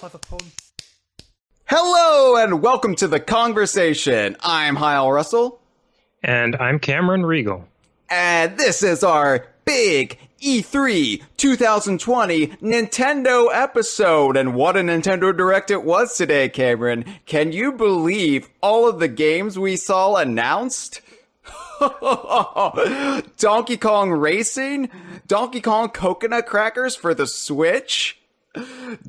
clever pun. Hello and welcome to the Kongversation. I'm Hyle Russell. And I'm Cameron Reigle. And this is our big E3 2020 Nintendo episode. And what a Nintendo Direct it was today, Cameron. Can you believe all of the games we saw announced? Donkey Kong Racing, Donkey Kong Coconut Crackers for the Switch,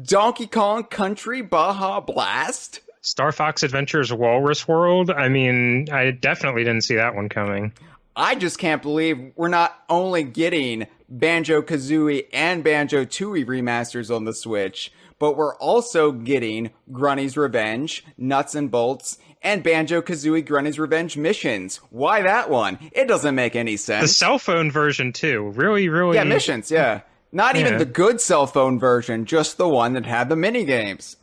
Donkey Kong Country Baja Blast, Starfox Adventures Walrus World. I mean, I definitely didn't see that one coming. I just can't believe we're not only getting Banjo-Kazooie and Banjo-Tooie remasters on the Switch, but we're also getting Grunny's Revenge, Nuts and Bolts, and Banjo-Kazooie Grunny's Revenge missions. Why that one? It doesn't make any sense. The cell phone version, too. Really? Yeah, missions, yeah. Not even the good cell phone version, just the one that had the minigames.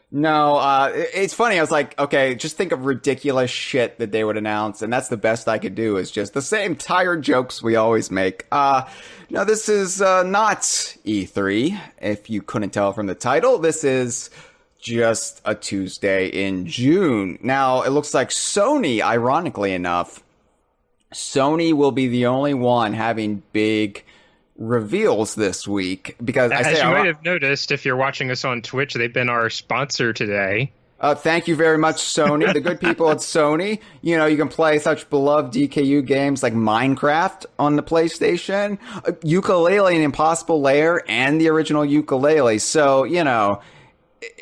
It's funny. I was like, okay, just think of ridiculous shit that they would announce, and that's the best I could do, is just the same tired jokes we always make. No, this is not E3, if you couldn't tell from the title. This is just a Tuesday in June. Now, it looks like Sony, ironically enough, Sony will be the only one having big reveals this week, because as you might have noticed if you're watching us on Twitch, they've been our sponsor today. Thank you very much, Sony. The good people at Sony. You know, you can play such beloved DKU games like Minecraft on the PlayStation, Yooka-Laylee and Impossible Lair, and the original Yooka-Laylee. So, you know,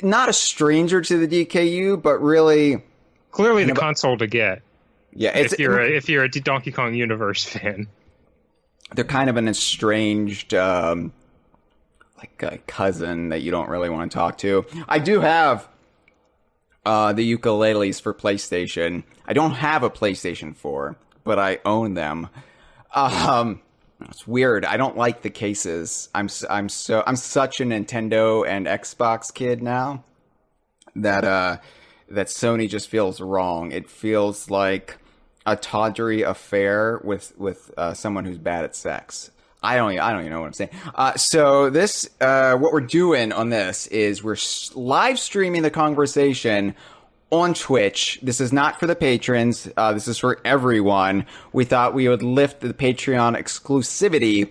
not a stranger to the DKU, but really clearly the console to get. Yeah, if you're a Donkey Kong Universe fan. They're kind of an estranged, like a cousin that you don't really want to talk to. I do have the Yooka-Laylees for PlayStation. I don't have a PlayStation 4, but I own them. It's weird. I don't like the cases. I'm such a Nintendo and Xbox kid now that Sony just feels wrong. It feels like a tawdry affair with someone who's bad at sex. I don't even know what I'm saying. So this, what we're doing on this is we're live streaming the Kongversation on Twitch. This is not for the patrons. This is for everyone. We thought we would lift the Patreon exclusivity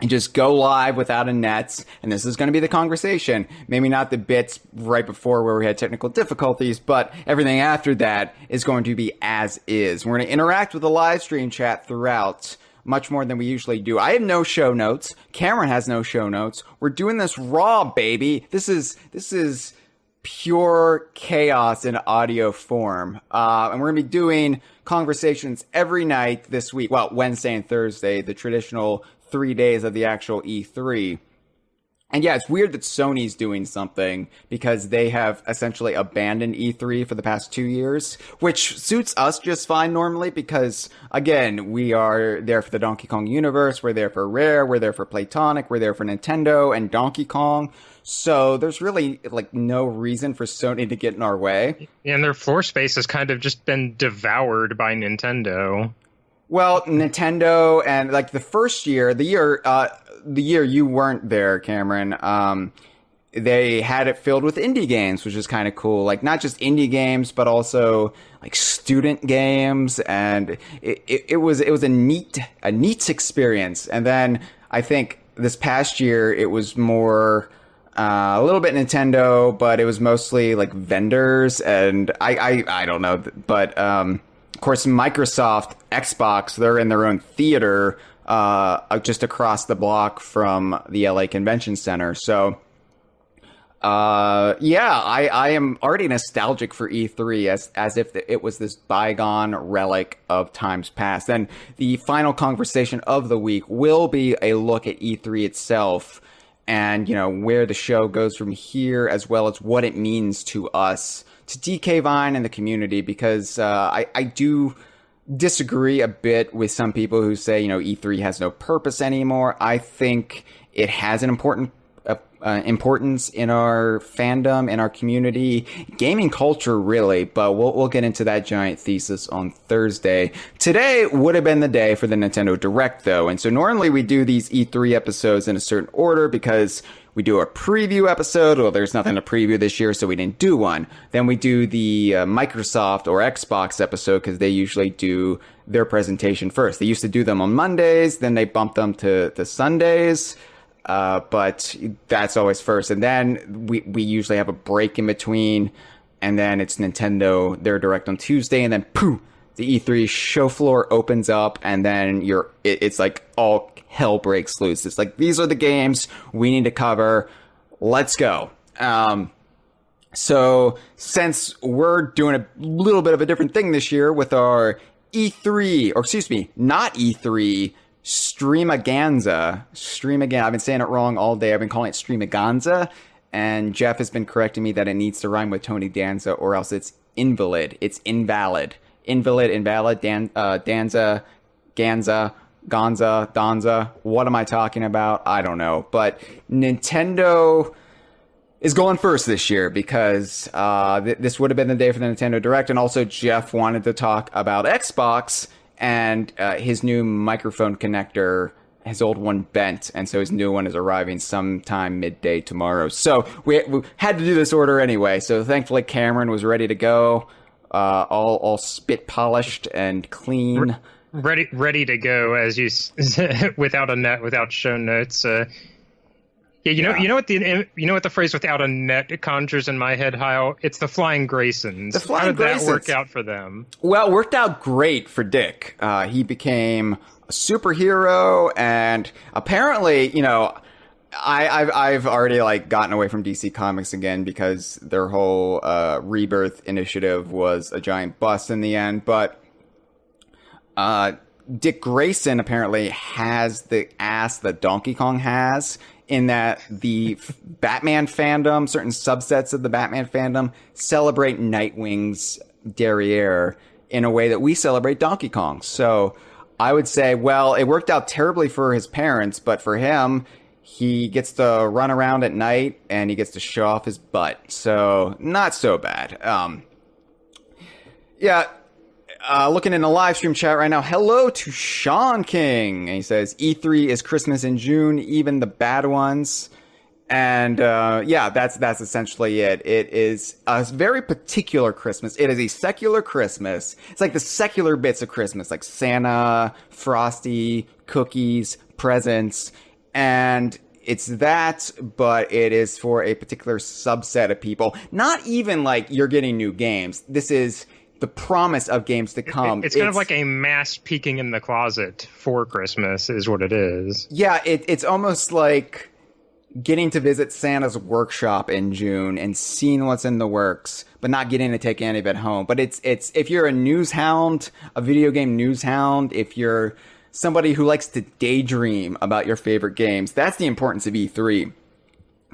and just go live without a net. And this is going to be the Kongversation. Maybe not the bits right before where we had technical difficulties, but everything after that is going to be as is. We're going to interact with the live stream chat throughout, much more than we usually do. I have no show notes. Cameron has no show notes. We're doing this raw, baby. This is pure chaos in audio form. And we're going to be doing Kongversations every night this week. Well, Wednesday and Thursday, the traditional 3 days of the actual E3. And yeah, it's weird that Sony's doing something, because they have essentially abandoned E3 for the past 2 years, which suits us just fine normally, because again, we are there for the Donkey Kong universe, we're there for Rare, we're there for Playtonic, we're there for Nintendo and Donkey Kong. So there's really like no reason for Sony to get in our way. And their floor space has kind of just been devoured by Nintendo. Well, Nintendo, and like the first year, the year you weren't there, Cameron, they had it filled with indie games, which is kind of cool. Like not just indie games, but also like student games, and it was a neat experience. And then I think this past year it was more a little bit Nintendo, but it was mostly like vendors, and I don't know, but of course, Microsoft, Xbox, they're in their own theater just across the block from the LA Convention Center. So, I am already nostalgic for E3 as if it was this bygone relic of times past. And the final Kongversation of the week will be a look at E3 itself and, you know, where the show goes from here, as well as what it means to us, to DK Vine and the community, because I do disagree a bit with some people who say, you know, E3 has no purpose anymore. I think it has an important importance in our fandom, in our community, gaming culture, really. But we'll get into that giant thesis on Thursday. Today would have been the day for the Nintendo Direct, though. And so normally we do these E3 episodes in a certain order because We do a preview episode. Well, there's nothing to preview this year, so we didn't do one. Then we do the Microsoft or Xbox episode because they usually do their presentation first. They used to do them on Mondays, then they bumped them to Sundays. But that's always first. And then we usually have a break in between. And then it's Nintendo, their Direct on Tuesday. And then, poof, the E3 show floor opens up. And then it's like all hell breaks loose. It's like, these are the games we need to cover. Let's go. So since we're doing a little bit of a different thing this year with our E3, or excuse me, not E3, Stream-A-Ganza. I've been saying it wrong all day. I've been calling it Stream-A-Ganza. And Jeff has been correcting me that it needs to rhyme with Tony Danza or else it's invalid. It's invalid. Invalid, invalid, Danza, Ganza, Gonza, Donza. What am I talking about? I don't know. But Nintendo is going first this year because this would have been the day for the Nintendo Direct. And also Jeff wanted to talk about Xbox and his new microphone connector, his old one bent, and so his new one is arriving sometime midday tomorrow. So we had to do this order anyway. So thankfully Cameron was ready to go, all spit polished and clean, ready to go, as you without a net, without show notes. Yeah, you know what the phrase "without a net" conjures in my head, Hyle? It's the Flying Graysons. How did that work out for them? Well, it worked out great for Dick. He became a superhero, and apparently, I've already gotten away from DC Comics again because their whole Rebirth initiative was a giant bust in the end. But Dick Grayson apparently has the ass that Donkey Kong has, in that the Batman fandom, certain subsets of the Batman fandom, celebrate Nightwing's derriere in a way that we celebrate Donkey Kong. So I would say, well, it worked out terribly for his parents, but for him, he gets to run around at night and he gets to show off his butt. So not so bad. Looking in the live stream chat right now, hello to Sean King. And he says, E3 is Christmas in June, even the bad ones. And that's essentially it. It is a very particular Christmas. It is a secular Christmas. It's like the secular bits of Christmas, like Santa, Frosty, cookies, presents. And it's that, but it is for a particular subset of people. Not even like you're getting new games. This is the promise of games to come. It's kind of like a mass peeking in the closet for Christmas is what it is. Yeah, it's almost like getting to visit Santa's workshop in June and seeing what's in the works, but not getting to take any of it home. But it's if you're a news hound, a video game news hound, if you're somebody who likes to daydream about your favorite games, that's the importance of E3.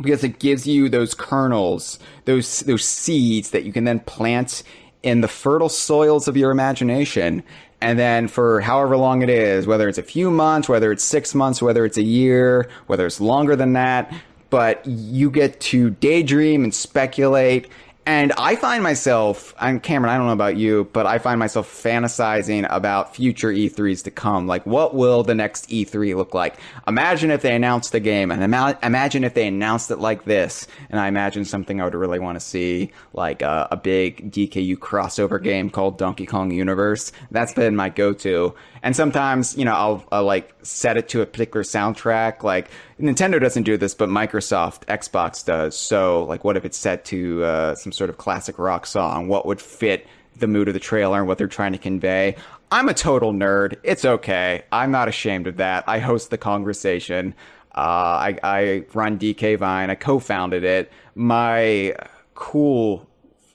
Because it gives you those kernels, those seeds that you can then plant in the fertile soils of your imagination. And then for however long it is, whether it's a few months, whether it's 6 months, whether it's a year, whether it's longer than that, but you get to daydream and speculate. And I find myself, Cameron, I don't know about you, but I find myself fantasizing about future E3s to come. Like, what will the next E3 look like? Imagine if they announced the game, and imagine if they announced it like this. And I imagine something I would really want to see, like a big DKU crossover game called Donkey Kong Universe. That's been my go-to. And sometimes, I'll like set it to a particular soundtrack. Like, Nintendo doesn't do this, but Microsoft, Xbox does. So, like, what if it's set to some sort of classic rock song? What would fit the mood of the trailer and what they're trying to convey? I'm a total nerd. It's okay. I'm not ashamed of that. I host the Kongversation. I run DK Vine. I co-founded it. My cool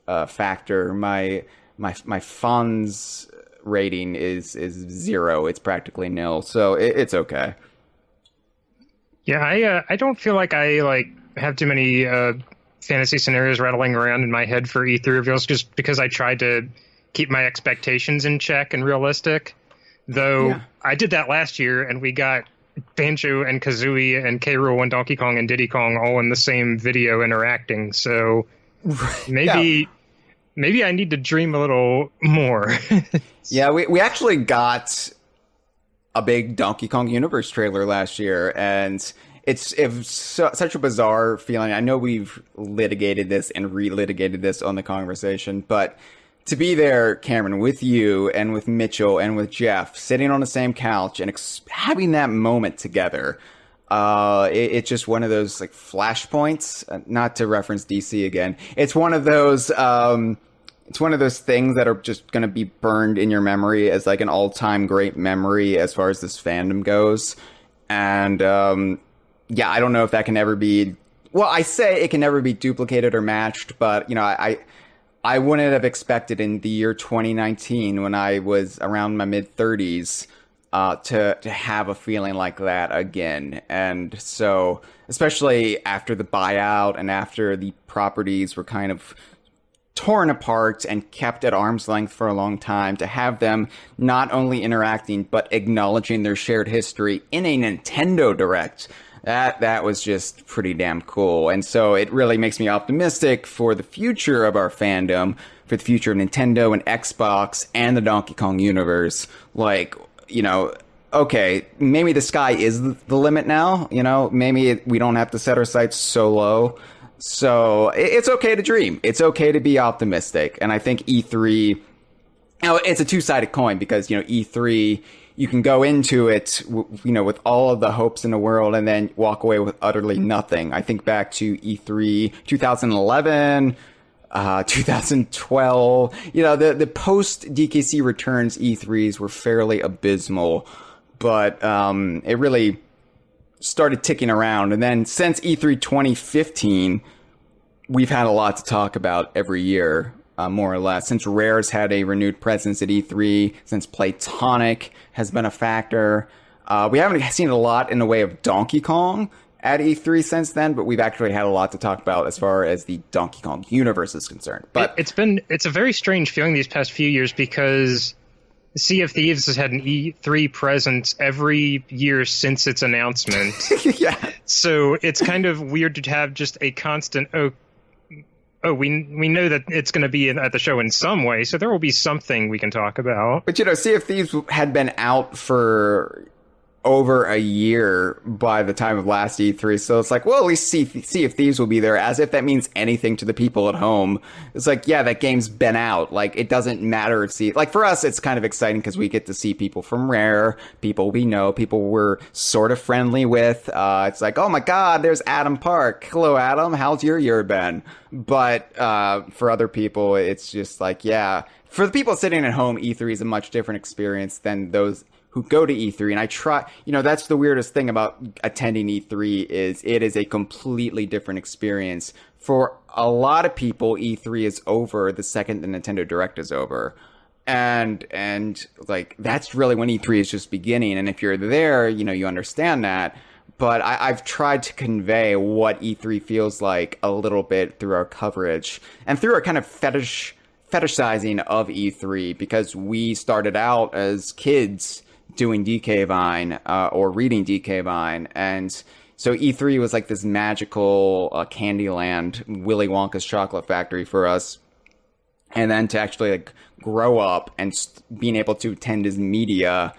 factor, my funds rating is 0. It's practically nil. So it's okay. Yeah, I don't feel like I have too many fantasy scenarios rattling around in my head for E3 reveals, just because I tried to keep my expectations in check and realistic. Though yeah. I did that last year, and we got Banjo and Kazooie and K. Rool and Donkey Kong and Diddy Kong all in the same video interacting. So maybe I need to dream a little more. Yeah, we actually got a big Donkey Kong Universe trailer last year, and it's such a bizarre feeling. I know we've litigated this and relitigated this on the conversation, but to be there, Cameron, with you and with Mitchell and with Jeff, sitting on the same couch and having that moment together, it's just one of those like flashpoints. Not to reference DC again, it's one of those. It's one of those things that are just going to be burned in your memory as like an all-time great memory as far as this fandom goes. And yeah, I don't know if that can ever be. Well, I say it can never be duplicated or matched, but you know, I wouldn't have expected in the year 2019, when I was around my mid-30s, to have a feeling like that again. And so, especially after the buyout and after the properties were kind of torn apart and kept at arm's length for a long time, to have them not only interacting but acknowledging their shared history in a Nintendo Direct, that was just pretty damn cool. And so it really makes me optimistic for the future of our fandom, for the future of Nintendo and Xbox and the Donkey Kong universe. Like, you know, okay, maybe the sky is the limit now, you know, maybe we don't have to set our sights so low. So it's okay to dream. It's okay to be optimistic. And I think E3, now it's a two-sided coin, because, you know, E3, you can go into it, you know, with all of the hopes in the world and then walk away with utterly nothing. I think back to E3 2011, 2012, you know, the post DKC returns E3s were fairly abysmal, but it really started ticking around. And then since E3 2015, we've had a lot to talk about every year, more or less. Since Rare's had a renewed presence at E3, since Playtonic has been a factor. We haven't seen a lot in the way of Donkey Kong at E3 since then, but we've actually had a lot to talk about as far as the Donkey Kong universe is concerned. But it's a very strange feeling these past few years, because Sea of Thieves has had an E3 presence every year since its announcement. Yeah. So it's kind of weird to have just a constant, we know that it's going to be at the show in some way, so there will be something we can talk about. But, you know, Sea of Thieves had been out for over a year by the time of last E3, so it's like, well, at least Sea of Thieves will be there, as if that means anything to the people at home. It's like, yeah, that game's been out. Like, it doesn't matter. Like, for us, it's kind of exciting because we get to see people from Rare, people we know, people we're sort of friendly with. It's like, oh my god, there's Adam Park. Hello, Adam. How's your year been? But for other people, it's just like, yeah. For the people sitting at home, E3 is a much different experience than those who go to E3. And I try, you know, that's the weirdest thing about attending E3, is it is a completely different experience. For a lot of people, E3 is over the second the Nintendo Direct is over. And like, that's really when E3 is just beginning. And if you're there, you know, you understand that. But I've tried to convey what E3 feels like a little bit through our coverage and through our kind of fetishizing of E3, because we started out as kids doing DK Vine or reading DK Vine, and so E3 was like this magical Candyland, Willy Wonka's chocolate factory for us. And then to actually like grow up and being able to attend as media,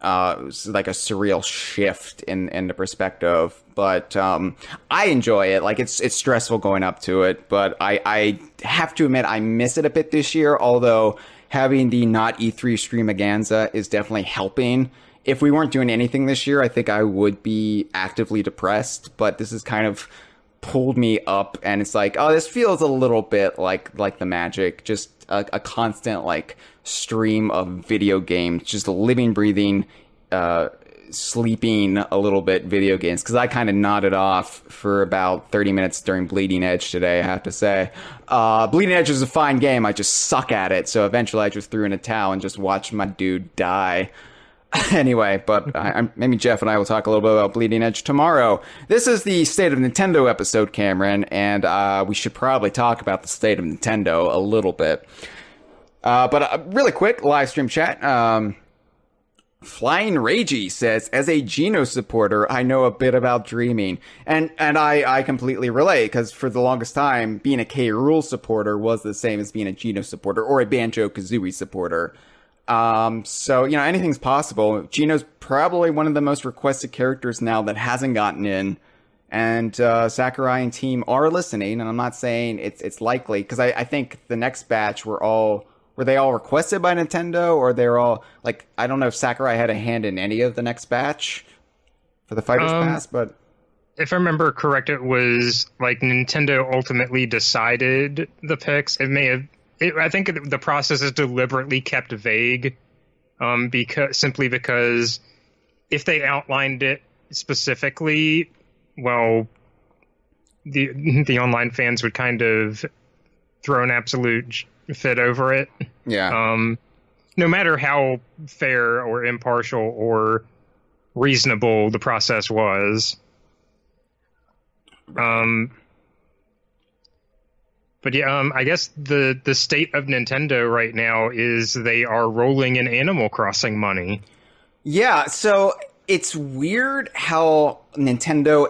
it was like a surreal shift in the perspective. But I enjoy it. Like, it's stressful going up to it, but I have to admit I miss it a bit this year, although having the not E3 Stream-A-Ganza is definitely helping. If we weren't doing anything this year, I think I would be actively depressed, but this has kind of pulled me up, and it's like, oh, this feels a little bit like the magic, just a constant like stream of video games, just living, breathing, sleeping a little bit video games, because I kind of nodded off for about 30 minutes during Bleeding Edge today, I have to say. Bleeding Edge is a fine game, I just suck at it, so eventually I just threw in a towel and just watched my dude die. Anyway, but maybe Jeff and I will talk a little bit about Bleeding Edge tomorrow. This is the State of Nintendo episode, Cameron, and we should probably talk about the state of Nintendo a little bit. But really quick, live stream chat. Flying Ragey says, as a Geno supporter, I know a bit about dreaming. And I completely relate, because for the longest time, being a K. Rool supporter was the same as being a Geno supporter or a Banjo-Kazooie supporter. So, anything's possible. Gino's probably one of the most requested characters now that hasn't gotten in. And Sakurai and team are listening, and I'm not saying it's likely, because I think the next batch were they all requested by Nintendo, or they're all, like, I don't know if Sakurai had a hand in any of the next batch for the Fighters Pass, but... If I remember correct, it was, like, Nintendo ultimately decided the picks. It may have... I think the process is deliberately kept vague, because if they outlined it specifically, well, the online fans would kind of throw an absolute fit over it. Yeah. No matter how fair or impartial or reasonable the process was. But yeah, I guess the state of Nintendo right now is they are rolling in Animal Crossing money. Yeah, so it's weird how Nintendo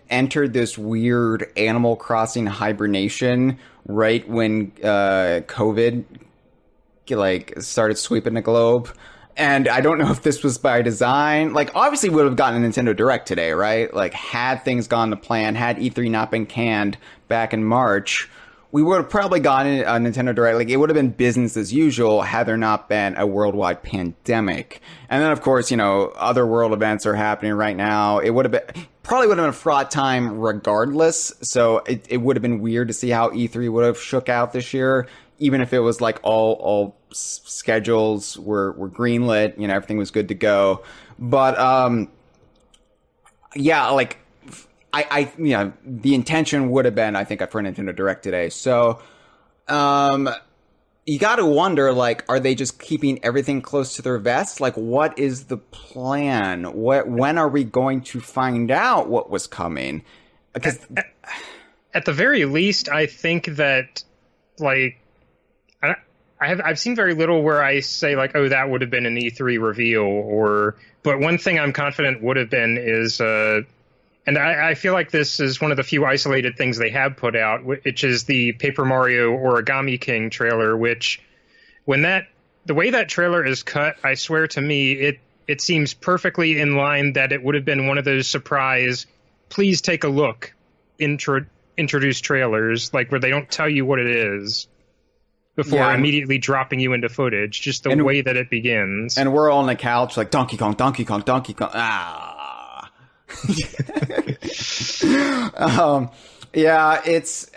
entered this weird Animal Crossing hibernation right when COVID started sweeping the globe. And I don't know if this was by design. Like, obviously we would have gotten a Nintendo Direct today, right? Like, had things gone to plan, had E3 not been canned back in March, we would have probably gotten a Nintendo Direct. Like, it would have been business as usual had there not been a worldwide pandemic. And then, of course, other world events are happening right now. It would have been a fraught time regardless. So it would have been weird to see how E3 would have shook out this year, even if it was like all schedules were greenlit, everything was good to go. But yeah, like the intention would have been, I think, for Nintendo Direct today. So you got to wonder, like, are they just keeping everything close to their vest? Like, what is the plan? When are we going to find out what was coming? Because at the very least, I think that, like, I've seen very little where I say, like, oh, that would have been an E3 reveal, but one thing I'm confident would have been is, and I feel like this is one of the few isolated things they have put out, which is the Paper Mario Origami King trailer, which, the way that trailer is cut, I swear to me, it seems perfectly in line that it would have been one of those surprise, please take a look, introduce trailers, like, where they don't tell you what it is before immediately dropping you into footage, just the way that it begins. And we're all on the couch like, Donkey Kong, Donkey Kong, Donkey Kong, ah. Yeah, it's...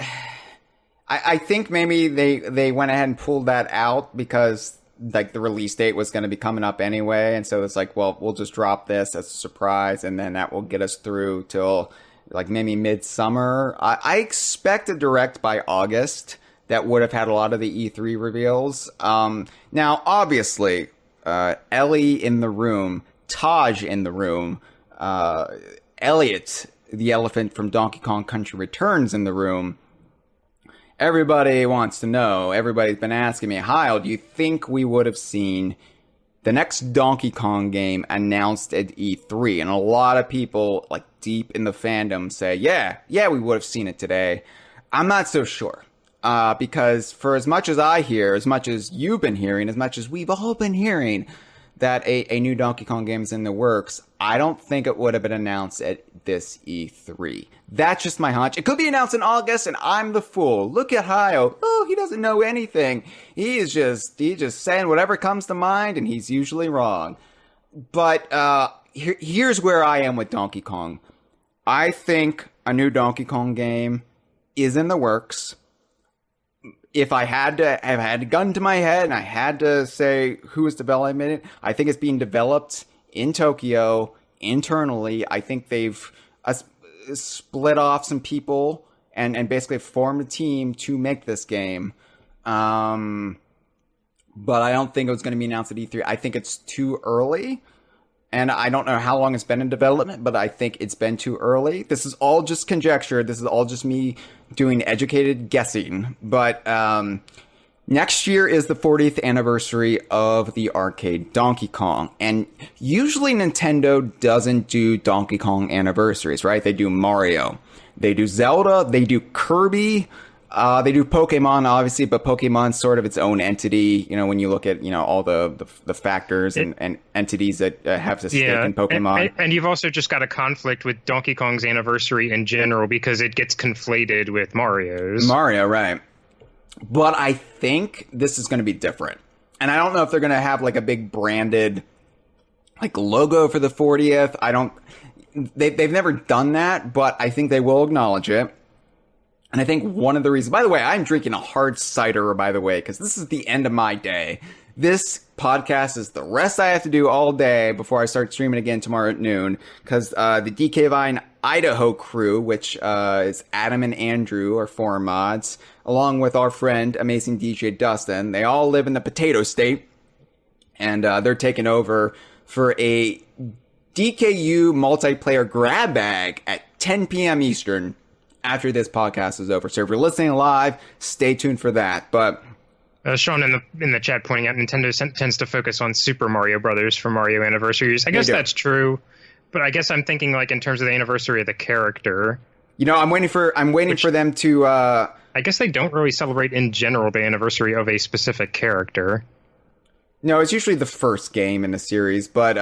I think maybe they went ahead and pulled that out because, like, the release date was going to be coming up anyway, and so it's like, well, we'll just drop this as a surprise, and then that will get us through till, like, maybe midsummer. I expect a Direct by August that would have had a lot of the E3 reveals. Now, obviously, Ellie in the room, Taj in the room, Elliot, the elephant from Donkey Kong Country Returns, in the room. Everybody wants to know, everybody's been asking me, Hyle, do you think we would have seen the next Donkey Kong game announced at E3? And a lot of people, like, deep in the fandom say, yeah, we would have seen it today. I'm not so sure. Because for as much as I hear, as much as you've been hearing, as much as we've all been hearing that a new Donkey Kong game is in the works, I don't think it would have been announced at this E3. That's just my hunch. It could be announced in August, and I'm the fool. Look at Hyle. Oh, he doesn't know anything. He's just saying whatever comes to mind, and he's usually wrong. But here's where I am with Donkey Kong. I think a new Donkey Kong game is in the works. If I had to have had a gun to my head and I had to say who is developing it, I think it's being developed in Tokyo internally. I think they've split off some people and basically formed a team to make this game. But I don't think it was going to be announced at E3. I think it's too early. And I don't know how long it's been in development, but I think it's been too early. This is all just conjecture. This is all just me doing educated guessing. But next year is the 40th anniversary of the arcade Donkey Kong. And usually Nintendo doesn't do Donkey Kong anniversaries, right? They do Mario. They do Zelda. They do Kirby. They do Pokemon, obviously, but Pokemon's sort of its own entity. When you look at all the factors and entities that have a stake in Pokemon. And you've also just got a conflict with Donkey Kong's anniversary in general because it gets conflated with Mario's. Mario, right? But I think this is going to be different, and I don't know if they're going to have like a big branded logo for the 40th. They've never done that, but I think they will acknowledge it. And I think one of the reasons, by the way, I'm drinking a hard cider, by the way, because this is the end of my day. This podcast is the rest I have to do all day before I start streaming again tomorrow at noon. Because the DK Vine Idaho crew, which is Adam and Andrew, are forum mods, along with our friend, amazing DJ Dustin. They all live in the Potato State. And they're taking over for a DKU multiplayer grab bag at 10 p.m. Eastern. After this podcast is over. So if you're listening live, stay tuned for that. But Sean in the chat pointing out Nintendo tends to focus on Super Mario Brothers for Mario anniversaries. I guess that's true, but I guess I'm thinking in terms of the anniversary of the character. I'm waiting for them to. I guess they don't really celebrate in general the anniversary of a specific character. No, it's usually the first game in the series, but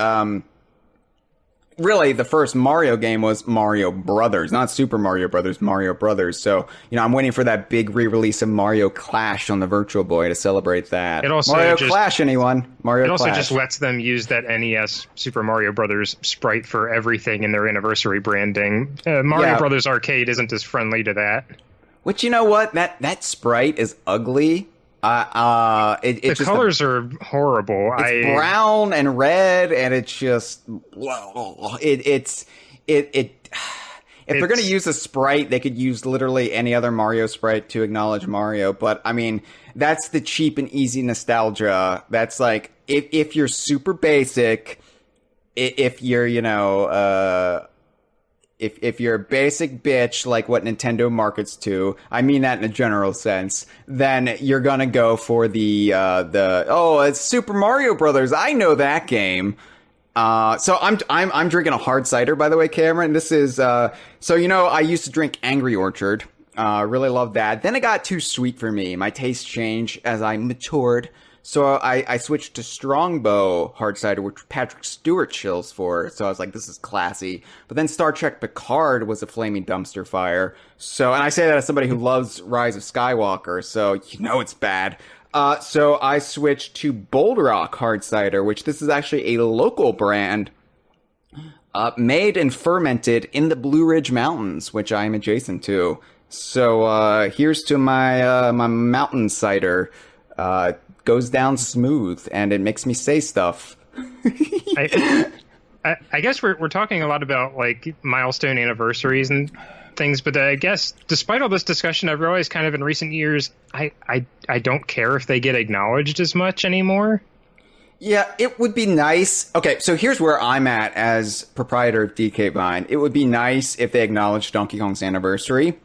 really, the first Mario game was Mario Brothers, not Super Mario Brothers, Mario Brothers. So, I'm waiting for that big re-release of Mario Clash on the Virtual Boy to celebrate that. Clash, anyone? Mario Clash. It also just lets them use that NES Super Mario Brothers sprite for everything in their anniversry branding. Mario Brothers Arcade isn't as friendly to that. Which, you know what? That sprite is ugly. The colors are horrible. It's brown and red, and it's just if they're going to use a sprite, they could use literally any other Mario sprite to acknowledge Mario. But I mean, that's the cheap and easy nostalgia. That's like if you're super basic, if you're If you're a basic bitch like what Nintendo markets to, I mean that in a general sense, then you're gonna go for it's Super Mario Brothers. I know that game. So I'm drinking a hard cider, by the way, Cameron. This is I used to drink Angry Orchard. Really loved that. Then it got too sweet for me. My taste changed as I matured. So I switched to Strongbow hard cider, which Patrick Stewart chills for. So I was like, this is classy. But then Star Trek Picard was a flaming dumpster fire. So, and I say that as somebody who loves Rise of Skywalker, so it's bad. So I switched to Bold Rock hard cider, which this is actually a local brand, made and fermented in the Blue Ridge Mountains, which I am adjacent to. So here's to my my mountain cider. Goes down smooth, and it makes me say stuff. I guess we're talking a lot about milestone anniversaries and things, but I guess despite all this discussion, I've realized kind of in recent years, I don't care if they get acknowledged as much anymore. Yeah, it would be nice. Okay, so here's where I'm at as proprietor of DK Vine. It would be nice if they acknowledged Donkey Kong's anniversary.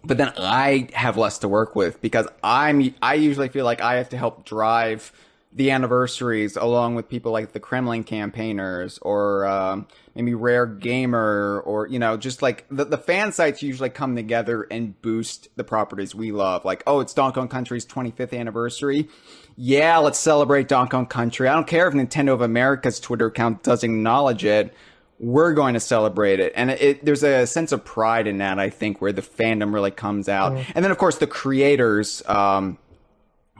But then I have less to work with because I usually feel like I have to help drive the anniversaries along with people like the Kremlin campaigners or maybe Rare Gamer or, just like the fan sites usually come together and boost the properties we love. Like, oh, it's Donkey Kong Country's 25th anniversary. Yeah, let's celebrate Donkey Kong Country. I don't care if Nintendo of America's Twitter account doesn't acknowledge it. We're going to celebrate it. And there's a sense of pride in that, I think, where the fandom really comes out. Mm. And then, of course, the creators come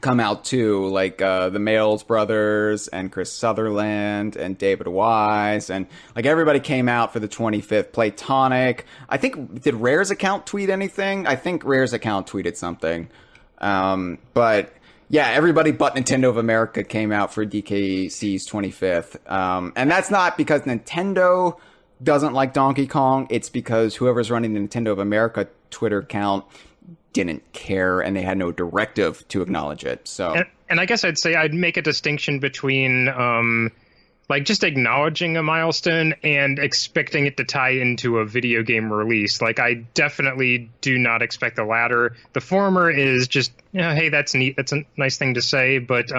out, too, like the Mails brothers and Chris Sutherland and David Wise. And, everybody came out for the 25th. Playtonic. I think, did Rare's account tweet anything? I think Rare's account tweeted something. But... yeah, everybody but Nintendo of America came out for DKC's 25th. And that's not because Nintendo doesn't like Donkey Kong. It's because whoever's running the Nintendo of America Twitter account didn't care and they had no directive to acknowledge it. So, and I guess I'd say I'd make a distinction between just acknowledging a milestone and expecting it to tie into a video game release. I definitely do not expect the latter. The former is just, hey, that's neat. That's a nice thing to say. But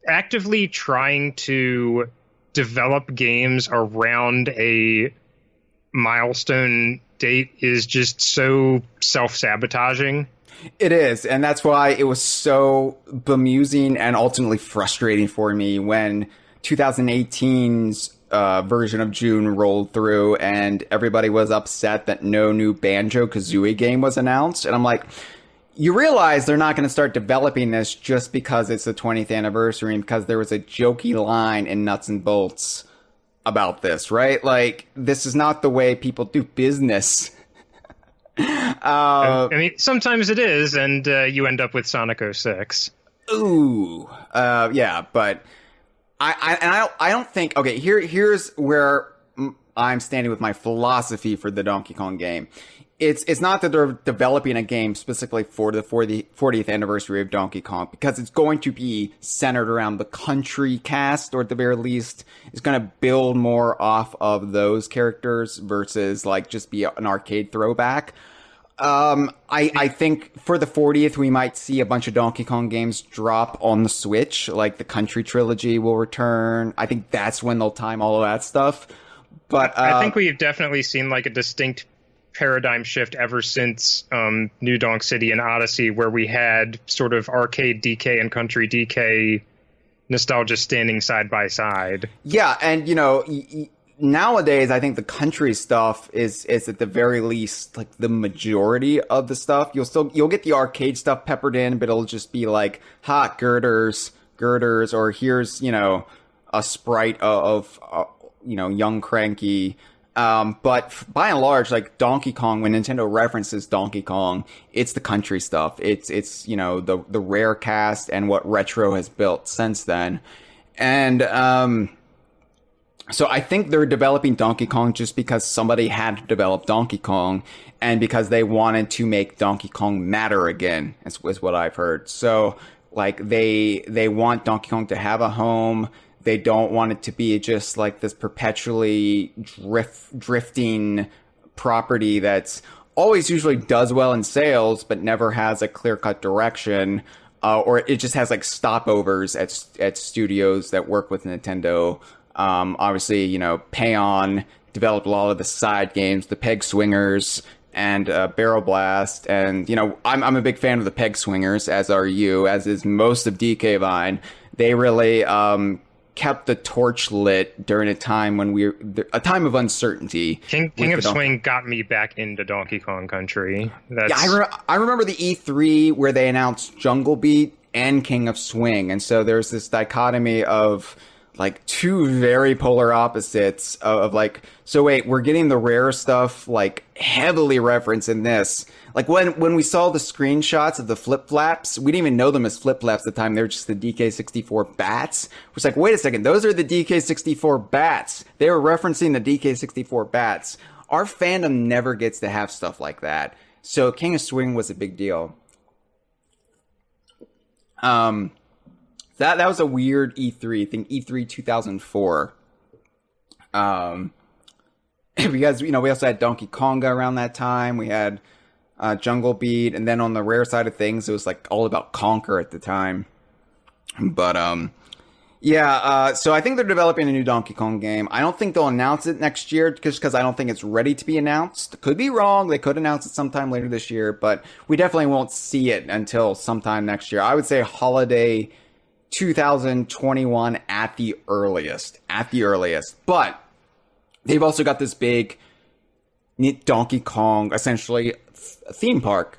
actively trying to develop games around a milestone update is just so self-sabotaging. It is, and that's why it was so bemusing and ultimately frustrating for me when 2018's version of June rolled through and everybody was upset that no new Banjo-Kazooie game was announced. And I'm like, you realize they're not going to start developing this just because it's the 20th anniversary and because there was a jokey line in Nuts and Bolts about this, right? Like, this is not the way people do business. I mean, sometimes it is, and you end up with Sonic 06. Ooh. Yeah, but I don't think... Okay, here's where I'm standing with my philosophy for the Donkey Kong game. It's not that they're developing a game specifically for the 40th anniversary of Donkey Kong, because it's going to be centered around the country cast, or at the very least, it's going to build more off of those characters versus like just be an arcade throwback. I think for the 40th, we might see a bunch of Donkey Kong games drop on the Switch, like the Country Trilogy will return. I think that's when they'll time all of that stuff. But I think we've definitely seen like a distinct paradigm shift ever since New Donk City and Odyssey, where we had sort of arcade DK and country DK nostalgia standing side by side. Yeah, and you know, nowadays I think the country stuff is at the very least like the majority of the stuff. You'll get the arcade stuff peppered in, but it'll just be like hot girders, or here's, you know, a sprite of you know, young Cranky. But by and large, like Donkey Kong, when Nintendo references Donkey Kong, it's the country stuff. It's you know, the rare cast and what Retro has built since then. And so I think they're developing Donkey Kong just because somebody had to develop Donkey Kong, and because they wanted to make Donkey Kong matter again, is what I've heard. So like they want Donkey Kong to have a home. They don't want it to be just like this perpetually drifting property that's always usually does well in sales, but never has a clear-cut direction, or it just has like stopovers at studios that work with Nintendo. Obviously, you know, Payon developed a lot of the side games, the Peg Swingers and Barrel Blast, and you know, I'm a big fan of the Peg Swingers, as are you, as is most of DK Vine. They really kept the torch lit during a time when a time of uncertainty. King of Swing got me back into Donkey Kong Country. Yeah, I remember the E3 where they announced Jungle Beat and King of Swing, and so there's this dichotomy of like two very polar opposites of like, so wait, we're getting the rare stuff like heavily referenced in this. Like when we saw the screenshots of the flip flaps, we didn't even know them as flip flaps at the time. They were just the DK64 bats. It was like, wait a second, those are the DK64 bats. They were referencing the DK64 bats. Our fandom never gets to have stuff like that. So King of Swing was a big deal. That was a weird E3. I think E3 2004. Because, you know, we also had Donkey Konga around that time. We had Jungle Beat, and then on the rare side of things, it was like all about Conquer at the time. But yeah, so I think they're developing a new Donkey Kong game. I don't think they'll announce it next year, just because I don't think it's ready to be announced. Could be wrong. They could announce it sometime later this year, but we definitely won't see it until sometime next year. I would say holiday 2021 at the earliest. But they've also got this big Donkey Kong, essentially, theme park.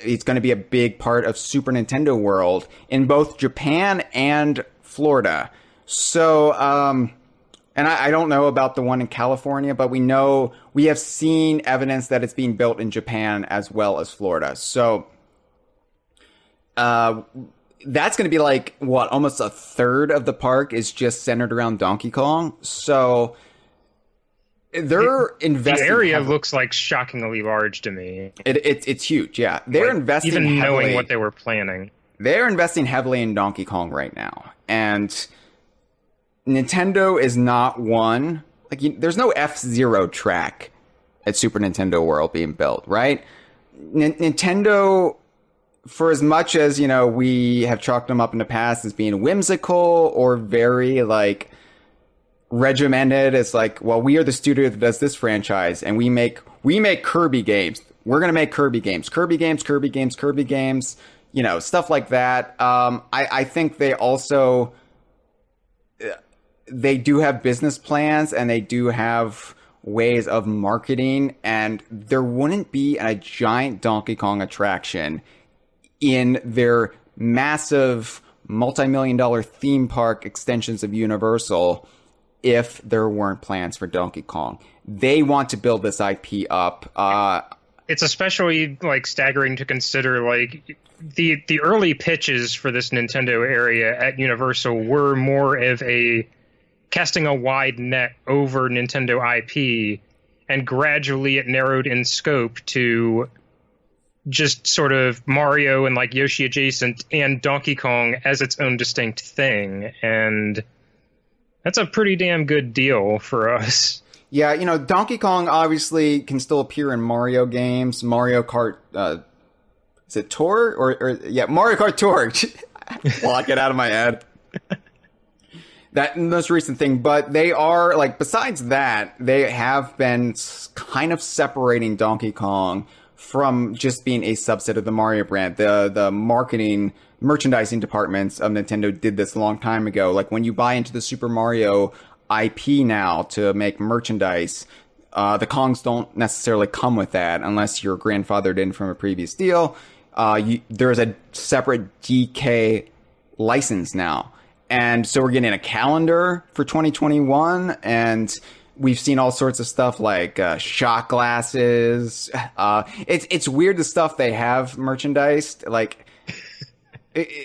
It's going to be a big part of Super Nintendo World in both Japan and Florida. So, and I don't know about the one in California, but we have seen evidence that it's being built in Japan as well as Florida. So, that's going to be like, what, almost a third of the park is just centered around Donkey Kong. So they're investing. The area looks like shockingly large to me. It's huge, yeah. They're like, investing even heavily, knowing what they were planning. They're investing heavily in Donkey Kong right now. And Nintendo is not one. Like, there's no F-Zero track at Super Nintendo World being built, right? Nintendo, for as much as, you know, we have chalked them up in the past as being whimsical or very, like, regimented. It's like, well, we are the studio that does this franchise, and we make Kirby games. We're gonna make Kirby games, Kirby games, Kirby games, Kirby games. You know, stuff like that. I think they also they do have business plans, and they do have ways of marketing, and there wouldn't be a giant Donkey Kong attraction in their massive multi-million-dollar theme park extensions of Universal if there weren't plans for Donkey Kong. They want to build this IP up. It's especially like staggering to consider like the early pitches for this Nintendo area at Universal were more of a casting a wide net over Nintendo IP, and gradually it narrowed in scope to just sort of Mario and like Yoshi adjacent and Donkey Kong as its own distinct thing. And that's a pretty damn good deal for us. Yeah, you know, Donkey Kong obviously can still appear in Mario games. Mario Kart, is it Tour? Or yeah, Mario Kart Tour. Block it out of my head. That most recent thing, but they are, like, besides that, they have been kind of separating Donkey Kong from just being a subset of the Mario brand. The marketing, merchandising departments of Nintendo did this a long time ago. Like, when you buy into the Super Mario IP now to make merchandise, the Kongs don't necessarily come with that unless you're grandfathered in from a previous deal. There's a separate DK license now. And so we're getting a calendar for 2021, and we've seen all sorts of stuff like shot glasses. It's weird the stuff they have merchandised, like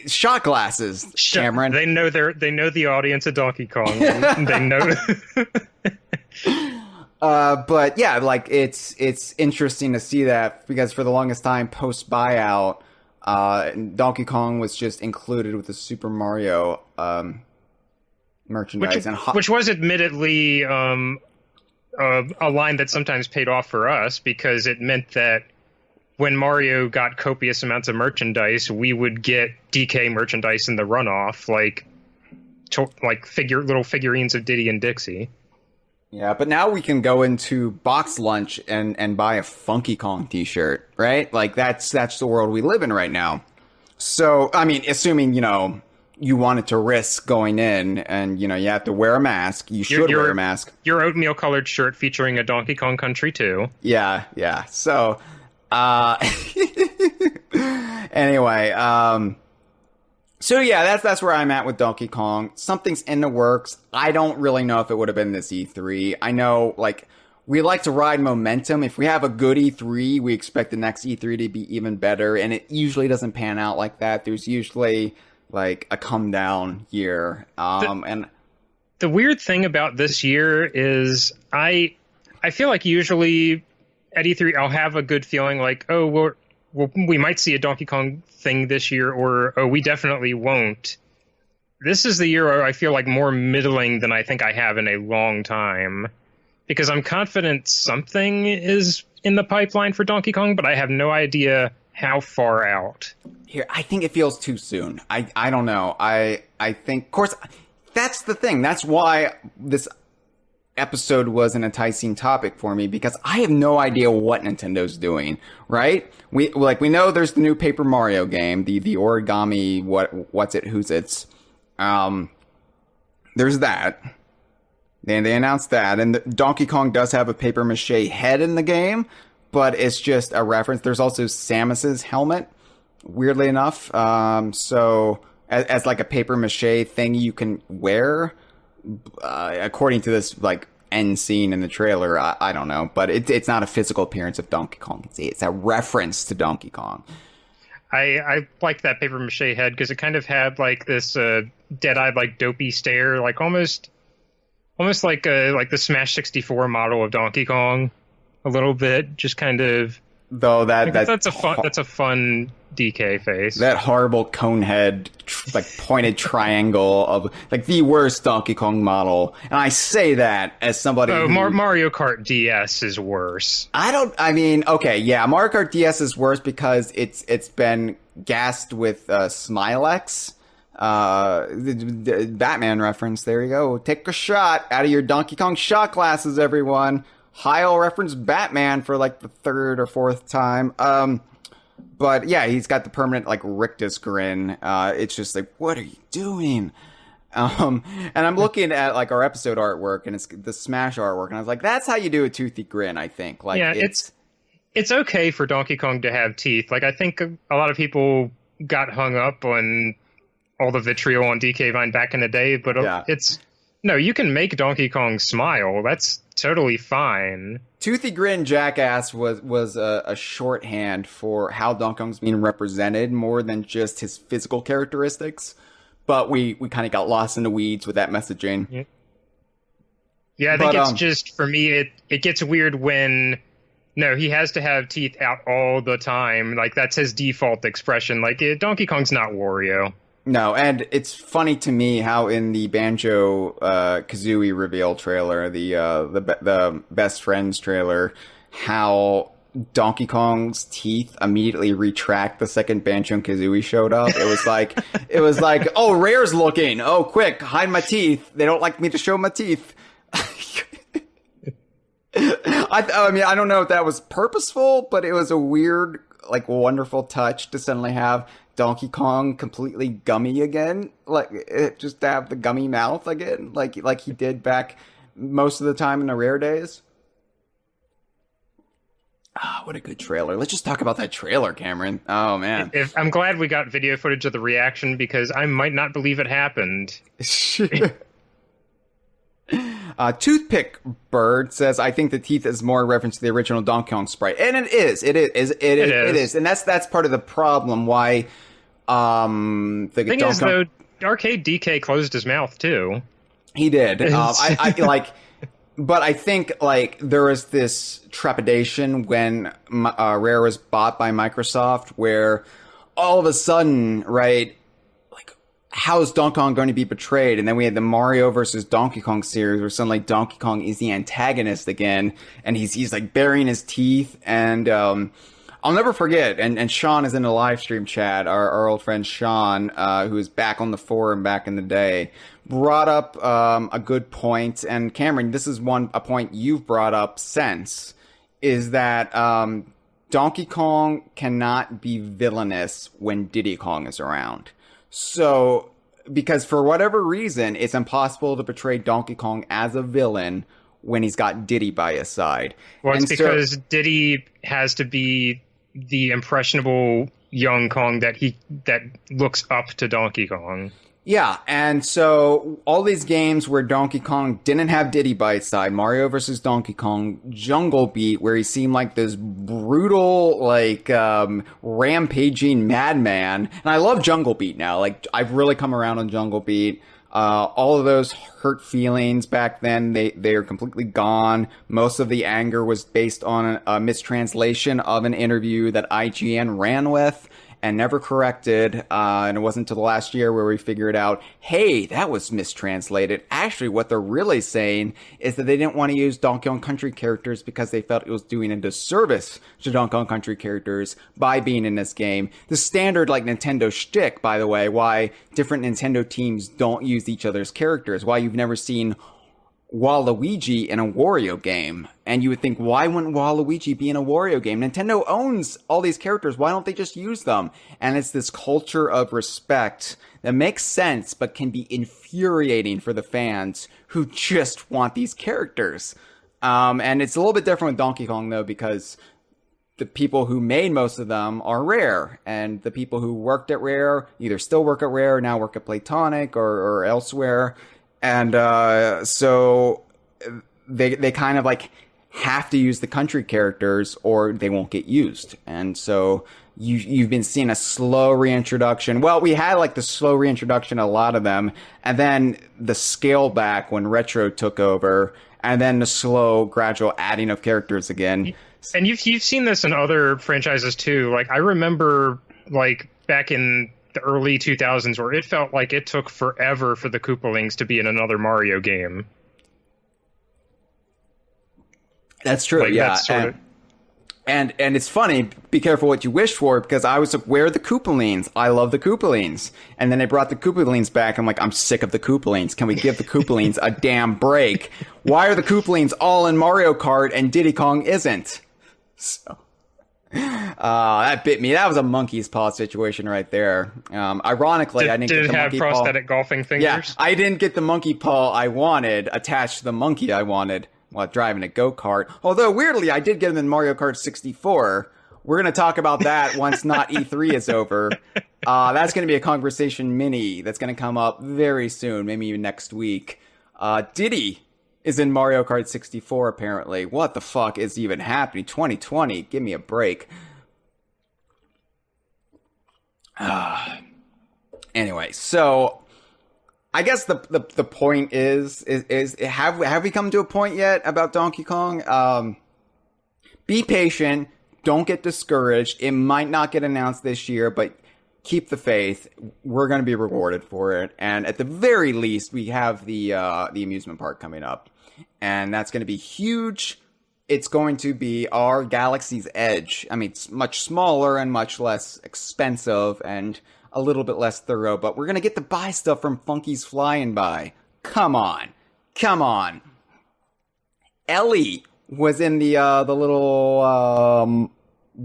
shot glasses. Cameron, they know the audience of Donkey Kong. They know. But yeah, like it's interesting to see that, because for the longest time post buyout, Donkey Kong was just included with the Super Mario merchandise, which was admittedly a line that sometimes paid off for us, because it meant that when Mario got copious amounts of merchandise, we would get DK merchandise in the runoff, like little figurines of Diddy and Dixie. Yeah, but now we can go into Box Lunch and buy a Funky Kong t-shirt, right? Like, that's the world we live in right now. So, I mean, assuming, you know, you wanted to risk going in and, you know, you have to wear a mask. You should wear a mask. Your oatmeal-colored shirt featuring a Donkey Kong Country 2. Yeah. So, anyway, so yeah, that's where I'm at with Donkey Kong. Something's in the works. I don't really know if it would have been this E3. I know, like, we like to ride momentum. If we have a good E3, we expect the next E3 to be even better, and it usually doesn't pan out like that. There's usually, like, a come down year. And the weird thing about this year is I feel like usually at E3 I'll have a good feeling like, oh, we might see a Donkey Kong thing this year, or oh, we definitely won't. This is the year where I feel like more middling than I think I have in a long time, because I'm confident something is in the pipeline for Donkey Kong, but I have no idea how far out. Here, I think it feels too soon. I don't know. I think, of course, that's the thing. That's why this episode was an enticing topic for me, because I have no idea what Nintendo's doing, right? We know there's the new Paper Mario game, the origami, what's it, who's it's. There's that. They announced that, and Donkey Kong does have a paper mache head in the game, but it's just a reference. There's also Samus's helmet, weirdly enough. So as like a paper mache thing you can wear, according to this like end scene in the trailer. I don't know, but it's not a physical appearance of Donkey Kong. It's a reference to Donkey Kong. I liked that paper mache head because it kind of had like this dead-eyed, like dopey stare, like almost like the Smash 64 model of Donkey Kong, a little bit, just kind of. Though that's a fun DK face. That horrible cone head, like pointed triangle of like the worst Donkey Kong model, and I say that as somebody. Oh, Mario Kart DS is worse. Okay, yeah, Mario Kart DS is worse because it's been gassed with Smilex. The Batman reference. There you go. Take a shot out of your Donkey Kong shot glasses, everyone. Hyle referenced Batman for like the third or fourth time. But yeah, he's got the permanent like rictus grin. It's just like, what are you doing? And I'm looking at like our episode artwork, and it's the Smash artwork, and I was like, that's how you do a toothy grin, I think. Like, yeah, it's okay for Donkey Kong to have teeth. Like, I think a lot of people got hung up on all the vitriol on DK Vine back in the day, but no, you can make Donkey Kong smile. That's totally fine. Toothy Grin Jackass was a shorthand for how Donkey Kong's being represented more than just his physical characteristics. But we kind of got lost in the weeds with that messaging. Yeah, I think it's just, for me, it gets weird when, no, he has to have teeth out all the time. Like, that's his default expression. Like, Donkey Kong's not Wario. No, and it's funny to me how in the Banjo-Kazooie reveal trailer, the Best Friends trailer, how Donkey Kong's teeth immediately retract the second Banjo-Kazooie showed up. It was like, oh, Rare's looking. Oh, quick, hide my teeth. They don't like me to show my teeth. I mean, I don't know if that was purposeful, but it was a weird, like, wonderful touch to suddenly have Donkey Kong completely gummy again, like just to have the gummy mouth again, like he did back most of the time in the Rare days. What a good trailer! Let's just talk about that trailer, Cameron. Oh man, I'm glad we got video footage of the reaction, because I might not believe it happened. Toothpick Bird says, "I think the teeth is more a reference to the original Donkey Kong sprite," and it is, and that's part of the problem. Why? The thing is, though, Arcade DK closed his mouth too. He did. I like, but I think like there was this trepidation when Rare was bought by Microsoft, where all of a sudden, right? How is Donkey Kong going to be betrayed? And then we had the Mario versus Donkey Kong series where suddenly Donkey Kong is the antagonist again, and he's like baring his teeth. And I'll never forget, and Sean is in the live stream chat, our old friend Sean, who was back on the forum back in the day, brought up a good point. And Cameron, this is a point you've brought up since, is that Donkey Kong cannot be villainous when Diddy Kong is around. So, because for whatever reason, it's impossible to portray Donkey Kong as a villain when he's got Diddy by his side. Well, it's because Diddy has to be the impressionable young Kong that looks up to Donkey Kong. Yeah, and so all these games where Donkey Kong didn't have Diddy by his side, Mario versus Donkey Kong, Jungle Beat, where he seemed like this brutal, like, rampaging madman. And I love Jungle Beat now. Like, I've really come around on Jungle Beat. All of those hurt feelings back then, they are completely gone. Most of the anger was based on a mistranslation of an interview that IGN ran with and never corrected, and it wasn't until the last year where we figured out, hey, that was mistranslated. Actually, what they're really saying is that they didn't want to use Donkey Kong Country characters because they felt it was doing a disservice to Donkey Kong Country characters by being in this game. The standard, like, Nintendo shtick, by the way, why different Nintendo teams don't use each other's characters, why you've never seen Waluigi in a Wario game. And you would think, why wouldn't Waluigi be in a Wario game? Nintendo owns all these characters. Why don't they just use them? And it's this culture of respect that makes sense, but can be infuriating for the fans who just want these characters. And it's a little bit different with Donkey Kong, though, because the people who made most of them are Rare. And the people who worked at Rare either still work at Rare, now work at Playtonic or elsewhere. And so they kind of like have to use the country characters or they won't get used. And so you've been seeing a slow reintroduction. Well, we had like the slow reintroduction, a lot of them, and then the scale back when Retro took over, and then the slow gradual adding of characters again. And you've seen this in other franchises too. Like, I remember like back in the early 2000s where it felt like it took forever for the Koopalings to be in another Mario game. That's true. Like, yeah. And it's funny, be careful what you wish for, because I was like, where are the Koopalings? I love the Koopalings. And then they brought the Koopalings back. I'm like, I'm sick of the Koopalings. Can we give the Koopalings a damn break? Why are the Koopalings all in Mario Kart and Diddy Kong isn't? So, that bit me. That was a monkey's paw situation right there. Ironically, I didn't get the monkey paw. Did it have prosthetic golfing fingers? Yeah, I didn't get the monkey paw I wanted attached to the monkey I wanted while driving a go-kart. Although, weirdly, I did get him in Mario Kart 64. We're going to talk about that once not E3 is over. That's going to be a Kongversation mini that's going to come up very soon, maybe even next week. Diddy is in Mario Kart 64, apparently. What the fuck is even happening? 2020, give me a break. Anyway, so I guess the point is have we come to a point yet about Donkey Kong? Be patient. Don't get discouraged. It might not get announced this year, but keep the faith. We're going to be rewarded for it. And at the very least, we have the amusement park coming up. And that's going to be huge. It's going to be our Galaxy's Edge. I mean, it's much smaller and much less expensive and a little bit less thorough, but we're going to get to buy stuff from Funky's Flying By. Come on. Come on. Ellie was in the little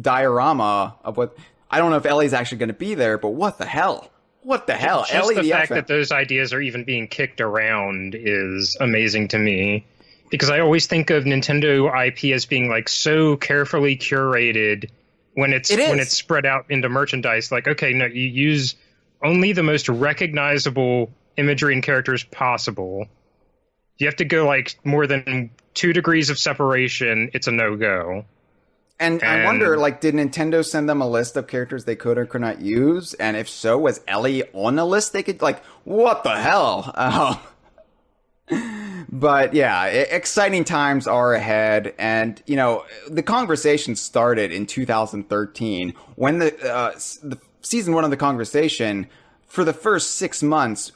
diorama of what... I don't know if Ellie's actually going to be there, but what the hell? What the hell? Just Ellie, the fact that those ideas are even being kicked around is amazing to me. Because I always think of Nintendo IP as being like so carefully curated when it's spread out into merchandise. Like, okay, no, you use only the most recognizable imagery and characters possible. You have to go like more than 2 degrees of separation. It's a no-go. And I wonder, like, did Nintendo send them a list of characters they could or could not use? And if so, was Ellie on the list they could, like, what the hell? But yeah, exciting times are ahead. And, you know, the conversation started in 2013 when the season 1 of the Kongversation, for the first 6 months,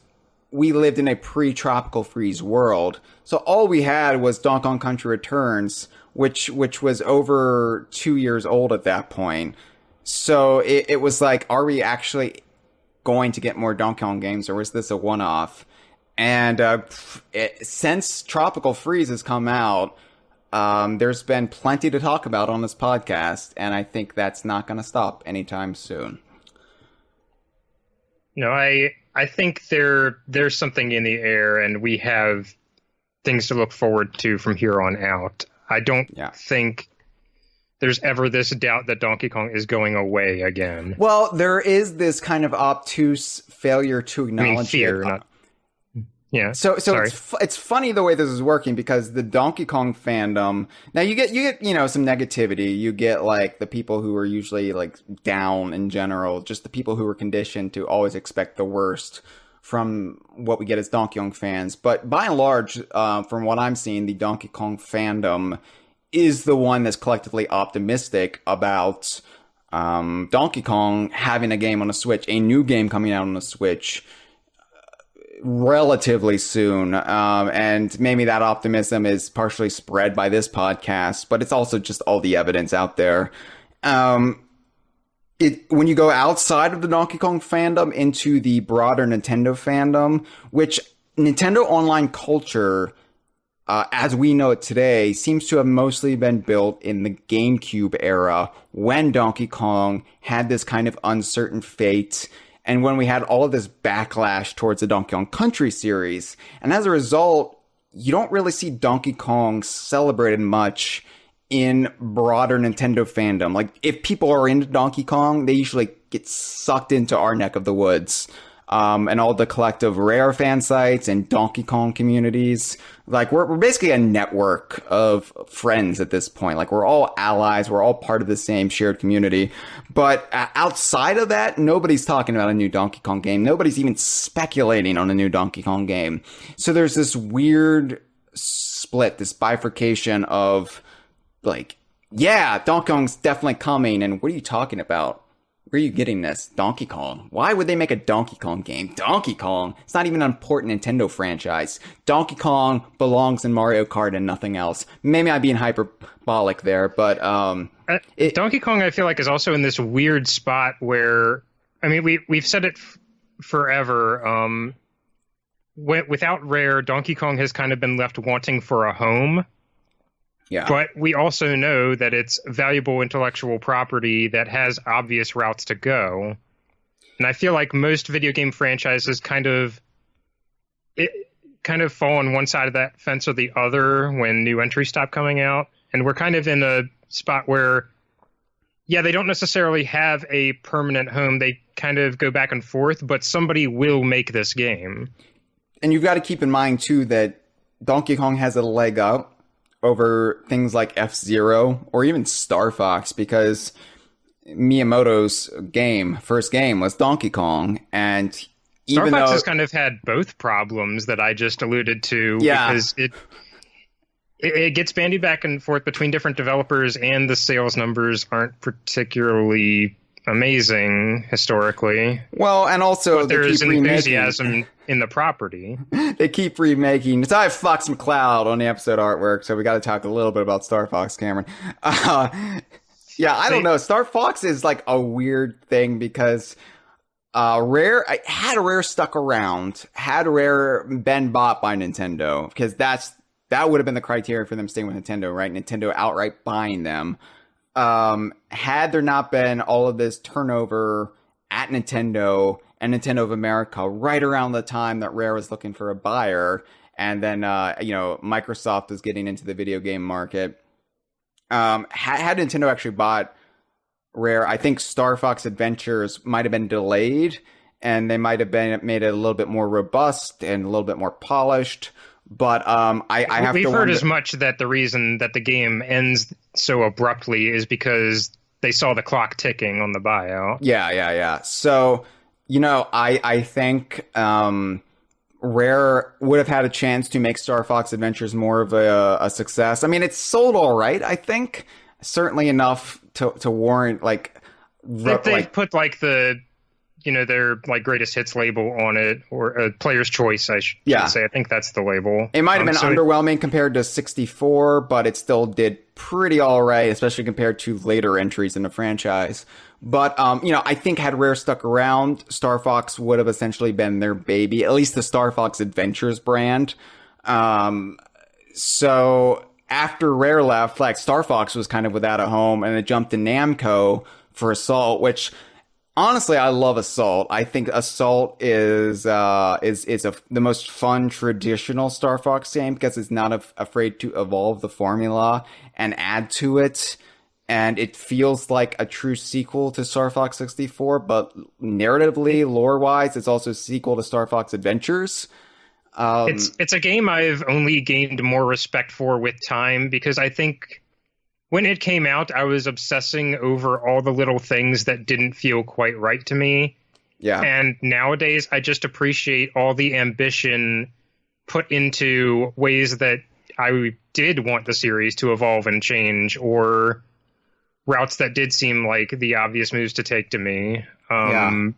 we lived in a pre-tropical freeze world. So all we had was Donkey Kong Country Returns, which was over 2 years old at that point. So it was like, are we actually going to get more Donkey Kong games, or is this a one-off? And since Tropical Freeze has come out, there's been plenty to talk about on this podcast, and I think that's not going to stop anytime soon. No, I think there's something in the air, and we have things to look forward to from here on out. I don't think there's ever this doubt that Donkey Kong is going away again. Well, there is this kind of obtuse failure to acknowledge fear, it. not... Yeah. So it's funny the way this is working, because the Donkey Kong fandom, now you get some negativity. You get like the people who are usually like down in general, just the people who are conditioned to always expect the worst from what we get as Donkey Kong fans. But by and large, from what I'm seeing, the Donkey Kong fandom is the one that's collectively optimistic about Donkey Kong having a game on the Switch, a new game coming out on the Switch relatively soon. And maybe that optimism is partially spread by this podcast, but it's also just all the evidence out there. When you go outside of the Donkey Kong fandom into the broader Nintendo fandom, which Nintendo online culture, as we know it today, seems to have mostly been built in the GameCube era, when Donkey Kong had this kind of uncertain fate, and when we had all of this backlash towards the Donkey Kong Country series. And as a result, you don't really see Donkey Kong celebrated much in broader Nintendo fandom. Like, if people are into Donkey Kong, they usually get sucked into our neck of the woods. And all the collective Rare fan sites and Donkey Kong communities. Like, we're basically a network of friends at this point. Like, we're all allies. We're all part of the same shared community. But outside of that, nobody's talking about a new Donkey Kong game. Nobody's even speculating on a new Donkey Kong game. So there's this weird split, this bifurcation of, like, yeah, Donkey Kong's definitely coming. And what are you talking about? Where are you getting this? Donkey Kong. Why would they make a Donkey Kong game? Donkey Kong. It's not even an important Nintendo franchise. Donkey Kong belongs in Mario Kart and nothing else. Maybe I'm being hyperbolic there, but Donkey Kong, I feel like, is also in this weird spot where, I mean, we've said it forever. Without Rare, Donkey Kong has kind of been left wanting for a home. yeah. But we also know that it's valuable intellectual property that has obvious routes to go. And I feel like most video game franchises kind of fall on one side of that fence or the other when new entries stop coming out. And we're kind of in a spot where, yeah, they don't necessarily have a permanent home. They kind of go back and forth, but somebody will make this game. And you've got to keep in mind, too, that Donkey Kong has a leg up over things like F-Zero or even Star Fox, because Miyamoto's first game was Donkey Kong, and even Star Fox has kind of had both problems that I just alluded to, because it gets bandied back and forth between different developers, and the sales numbers aren't particularly amazing historically. Well, and also but there is an enthusiasm in the property. They keep remaking. It's I have Fox McCloud on the episode artwork, so we got to talk a little bit about Star Fox, Cameron. Yeah, I don't know. Star Fox is like a weird thing because had Rare stuck around, had Rare been bought by Nintendo, because that would have been the criteria for them staying with Nintendo, right? Nintendo outright buying them. Had there not been all of this turnover at Nintendo and Nintendo of America right around the time that Rare was looking for a buyer, and then Microsoft was getting into the video game market, had Nintendo actually bought Rare, I think Star Fox Adventures might have been delayed, and they might have been made it a little bit more robust and a little bit more polished. But we've heard as much that the reason that the game ends so abruptly is because they saw the clock ticking on the buyout. Yeah. So, I think Rare would have had a chance to make Star Fox Adventures more of a success. I mean, it's sold all right, I think. Certainly enough to warrant, like... They put, like, the... their like greatest hits label on it, or Player's Choice, I should say. I think that's the label. It might have been underwhelming compared to 64, but it still did pretty all right, especially compared to later entries in the franchise. But, I think had Rare stuck around, Star Fox would have essentially been their baby, at least the Star Fox Adventures brand. So after Rare left, like, Star Fox was kind of without a home, and it jumped to Namco for Assault, which... Honestly, I love Assault. I think Assault is the most fun traditional Star Fox game because it's not afraid to evolve the formula and add to it, and it feels like a true sequel to Star Fox 64. But narratively, lore-wise, it's also a sequel to Star Fox Adventures. It's a game I've only gained more respect for with time, because I think. When it came out, I was obsessing over all the little things that didn't feel quite right to me. Yeah. And nowadays, I just appreciate all the ambition put into ways that I did want the series to evolve and change, or routes that did seem like the obvious moves to take to me. And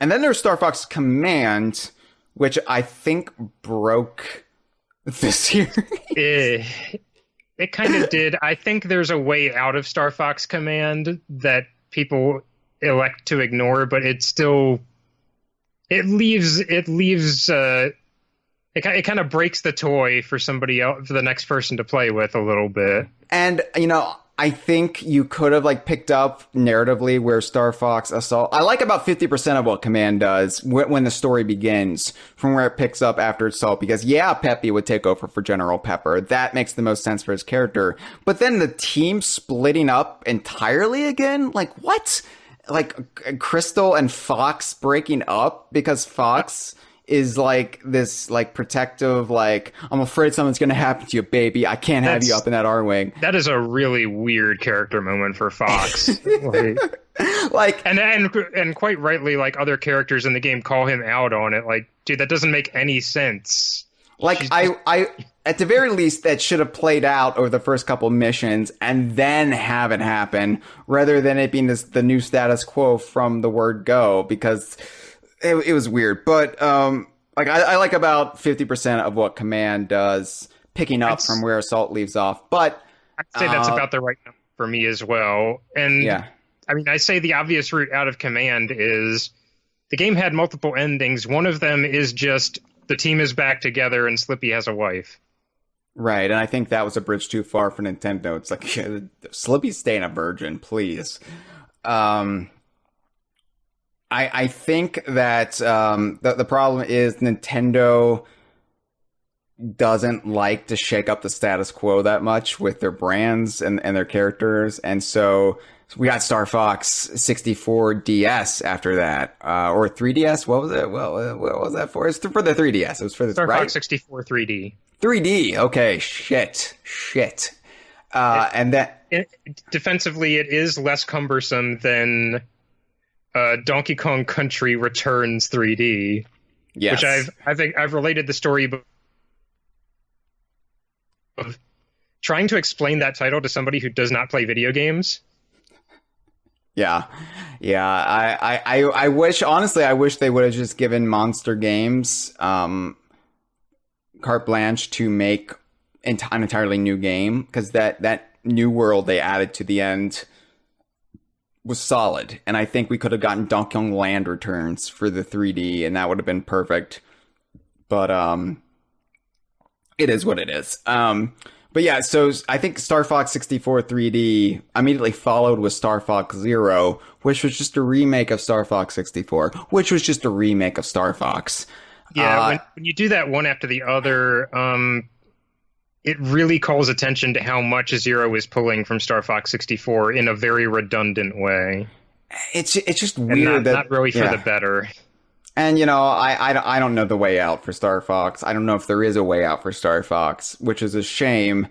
then there's Star Fox Command, which I think broke the series. It kind of did. I think there's a way out of Star Fox Command that people elect to ignore, but it still it kind of breaks the toy for somebody else, for the next person to play with a little bit. And I think you could have picked up narratively where Star Fox Assault. I like about 50% of what Command does when the story begins from where it picks up after Assault, because Peppy would take over for General Pepper. That makes the most sense for his character. But then the team splitting up entirely again? Like, what? Like Crystal and Fox breaking up because Fox is this protective, I'm afraid something's gonna happen to you, baby. I can't have you up in that R-Wing. That is a really weird character moment for Fox. and quite rightly, other characters in the game call him out on it. Dude, that doesn't make any sense. I at the very least, that should have played out over the first couple missions and then have it happen, rather than it being the new status quo from the word go, because it was weird. But like I like about 50% of what Command does, picking up from where Assault leaves off. But I'd say that's about the right number for me as well. And yeah. I mean, I say the obvious route out of Command is the game had multiple endings. One of them is just the team is back together and Slippy has a wife. Right, and I think that was a bridge too far for Nintendo. It's like, Slippy's staying a virgin, please. I think that the problem is Nintendo doesn't like to shake up the status quo that much with their brands and their characters, and so we got Star Fox 64 DS after that, or 3DS. What was it? Well, what was that for? It's for the 3DS. It was for the Star Fox 64 3D. 3D. Okay, shit. And that defensively, it is less cumbersome than Donkey Kong Country Returns 3D. Yes. Which I think I've related the story of trying to explain that title to somebody who does not play video games. Yeah. I wish, honestly, I wish they would have just given Monster Games carte blanche to make an entirely new game, because that new world they added to the end was solid, and I think we could have gotten Donkey Kong Land Returns for the 3D, and that would have been perfect. But it is what it is. But yeah, so I think Star Fox 64 3D immediately followed with Star Fox Zero, which was just a remake of Star Fox 64, which was just a remake of Star Fox. Yeah, when you do that one after the other, it really calls attention to how much Zero is pulling from Star Fox 64 in a very redundant way. It's just weird, not really for the better. And, you know, I don't know the way out for Star Fox. I don't know if there is a way out for Star Fox, which is a shame.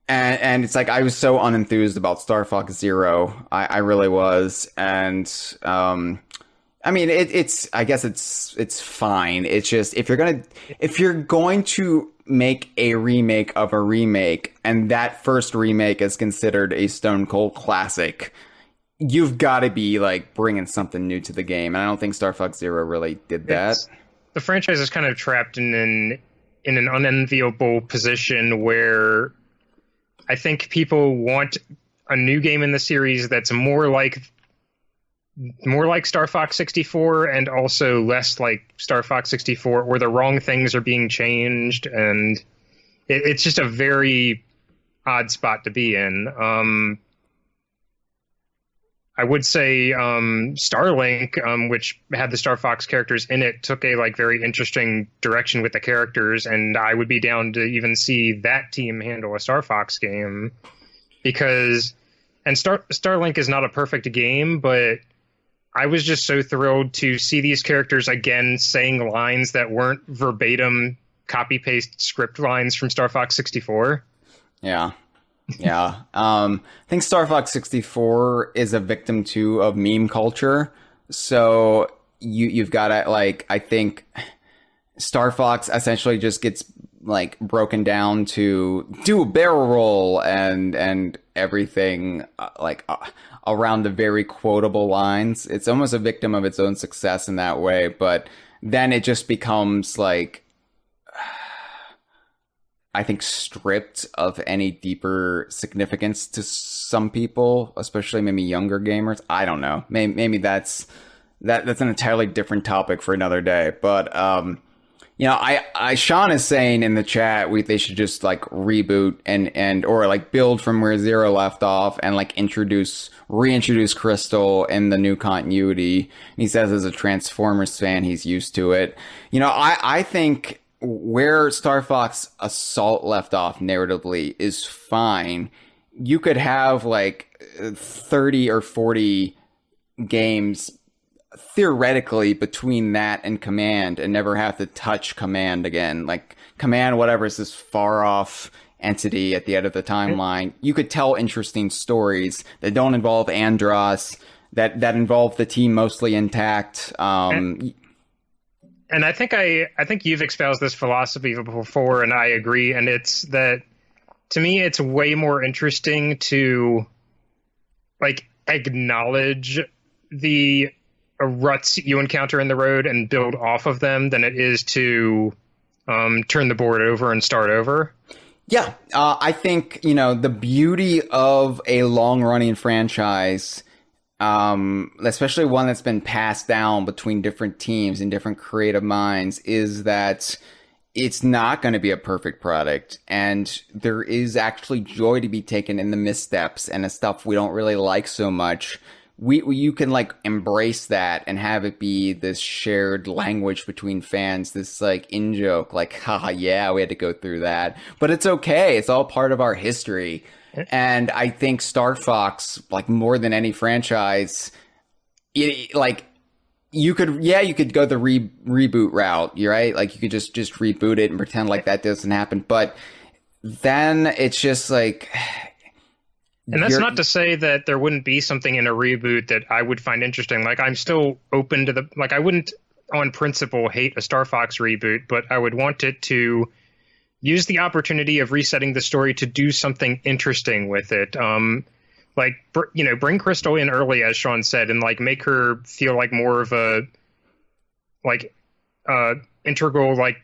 And it's like, I was so unenthused about Star Fox Zero. I really was. And, I mean, I guess it's fine. It's just, if you're going to make a remake of a remake, and that first remake is considered a Stone Cold classic, you've got to be like bringing something new to the game, and I don't think Star Fox Zero really did that. The franchise is kind of trapped in an unenviable position where I think people want a new game in the series that's more like Star Fox 64 and also less like Star Fox 64, where the wrong things are being changed, and it's just a very odd spot to be in. I would say Starlink, which had the Star Fox characters in it, took a very interesting direction with the characters, and I would be down to even see that team handle a Star Fox game, because Starlink is not a perfect game, but I was just so thrilled to see these characters again saying lines that weren't verbatim copy-paste script lines from Star Fox 64. Yeah. I think Star Fox 64 is a victim too of meme culture. So you've got to I think Star Fox essentially just gets broken down to do a barrel roll and everything around the very quotable lines. It's almost a victim of its own success in that way, but then it just becomes I think stripped of any deeper significance to some people, especially maybe younger gamers. I don't know. Maybe that's an entirely different topic for another day. But Sean is saying in the chat they should just reboot and or build from where Zero left off and reintroduce Crystal in the new continuity. And he says as a Transformers fan he's used to it. I think where Star Fox Assault left off narratively is fine. You could have 30 or 40 games theoretically between that and Command and never have to touch Command again. Command, whatever, is this far off entity at the end of the timeline. You could tell interesting stories that don't involve Andros, that involve the team mostly intact. And I think you've espoused this philosophy before, and I agree. And it's that, to me, it's way more interesting to like acknowledge the ruts you encounter in the road and build off of them than it is to turn the board over and start over. Yeah, I think, the beauty of a long-running franchise, especially one that's been passed down between different teams and different creative minds, is that it's not going to be a perfect product. And there is actually joy to be taken in the missteps and the stuff we don't really like so much. You can like embrace that and have it be this shared language between fans, this like in joke, like, haha, yeah, we had to go through that, but it's okay. It's all part of our history. And I think Star Fox, like more than any franchise, you could go the reboot route. You're right. Like you could just reboot it and pretend like that doesn't happen. But then it's just like, and that's not to say that there wouldn't be something in a reboot that I would find interesting. Like, I'm still open to I wouldn't on principle hate a Star Fox reboot, but I would want it to use the opportunity of resetting the story to do something interesting with it. Bring Crystal in early, as Sean said, and like make her feel like more of a integral, like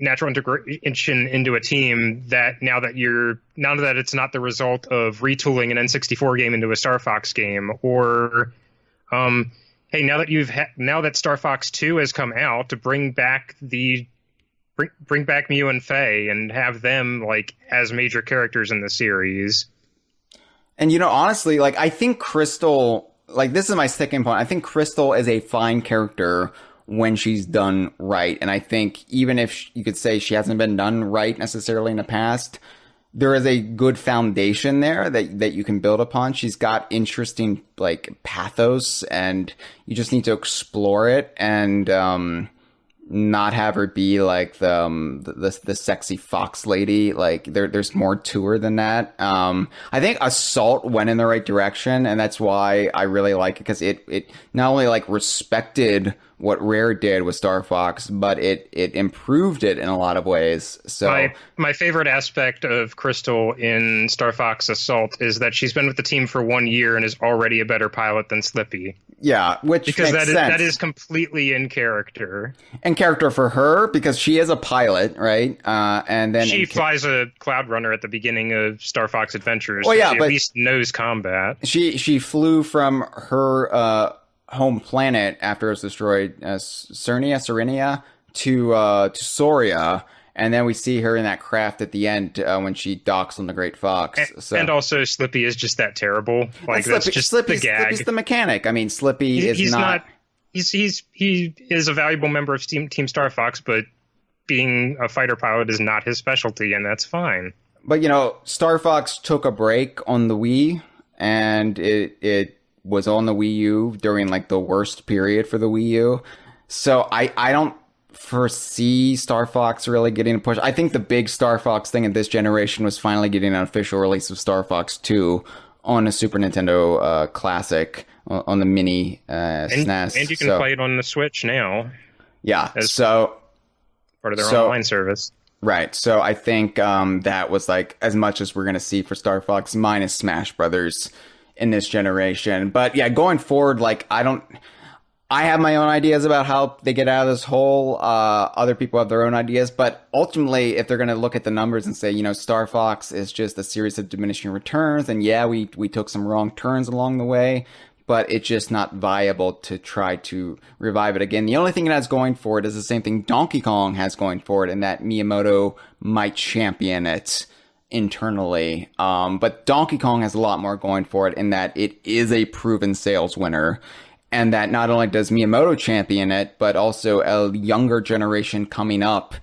natural integration into a team, that now that it's not the result of retooling an N64 game into a Star Fox game, or hey, now that Star Fox 2 has come out, to bring back Mew and Faye and have them like as major characters in the series. And honestly, like I think Crystal, like this is my second point. I think Crystal is a fine character when she's done right. And I think even if you could say she hasn't been done right necessarily in the past, there is a good foundation there that you can build upon. She's got interesting like pathos, and you just need to explore it and not have her be like the sexy fox lady. Like there's more to her than that. I think Assault went in the right direction, and that's why I really like it, because it not only like respected what Rare did with Star Fox, but it improved it in a lot of ways. So my favorite aspect of Crystal in Star Fox Assault is that she's been with the team for 1 year and is already a better pilot than Slippy. Yeah, because that is completely in character. In character for her, because she is a pilot, right? And then she flies a Cloud Runner at the beginning of Star Fox Adventures. Well, yeah, so she at least knows combat. She flew from her home planet after it was destroyed, Serenia, to Soria, and then we see her in that craft at the end when she docks on the Great Fox. And also, Slippy is just that terrible. Like that's just Slippy's, the gag. Slippy's the mechanic. I mean, Slippy is not. He is a valuable member of Team Star Fox, but being a fighter pilot is not his specialty, and that's fine. But Star Fox took a break on the Wii, and it was on the Wii U during like the worst period for the Wii U. So I don't foresee Star Fox really getting a push. I think the big Star Fox thing in this generation was finally getting an official release of Star Fox 2 on a Super Nintendo Classic on the mini SNES. And you can play it on the Switch now. Yeah, so part of their online service. Right, so I think that was like as much as we're going to see for Star Fox minus Smash Brothers in this generation. But yeah, going forward, like I have my own ideas about how they get out of this hole. Other people have their own ideas, but ultimately, if they're going to look at the numbers and say, Star Fox is just a series of diminishing returns, and yeah, we took some wrong turns along the way, but it's just not viable to try to revive it again. The only thing it has going for it is the same thing Donkey Kong has going for it, and that Miyamoto might champion it internally. But Donkey Kong has a lot more going for it in that it is a proven sales winner, and that not only does Miyamoto champion it, but also a younger generation coming up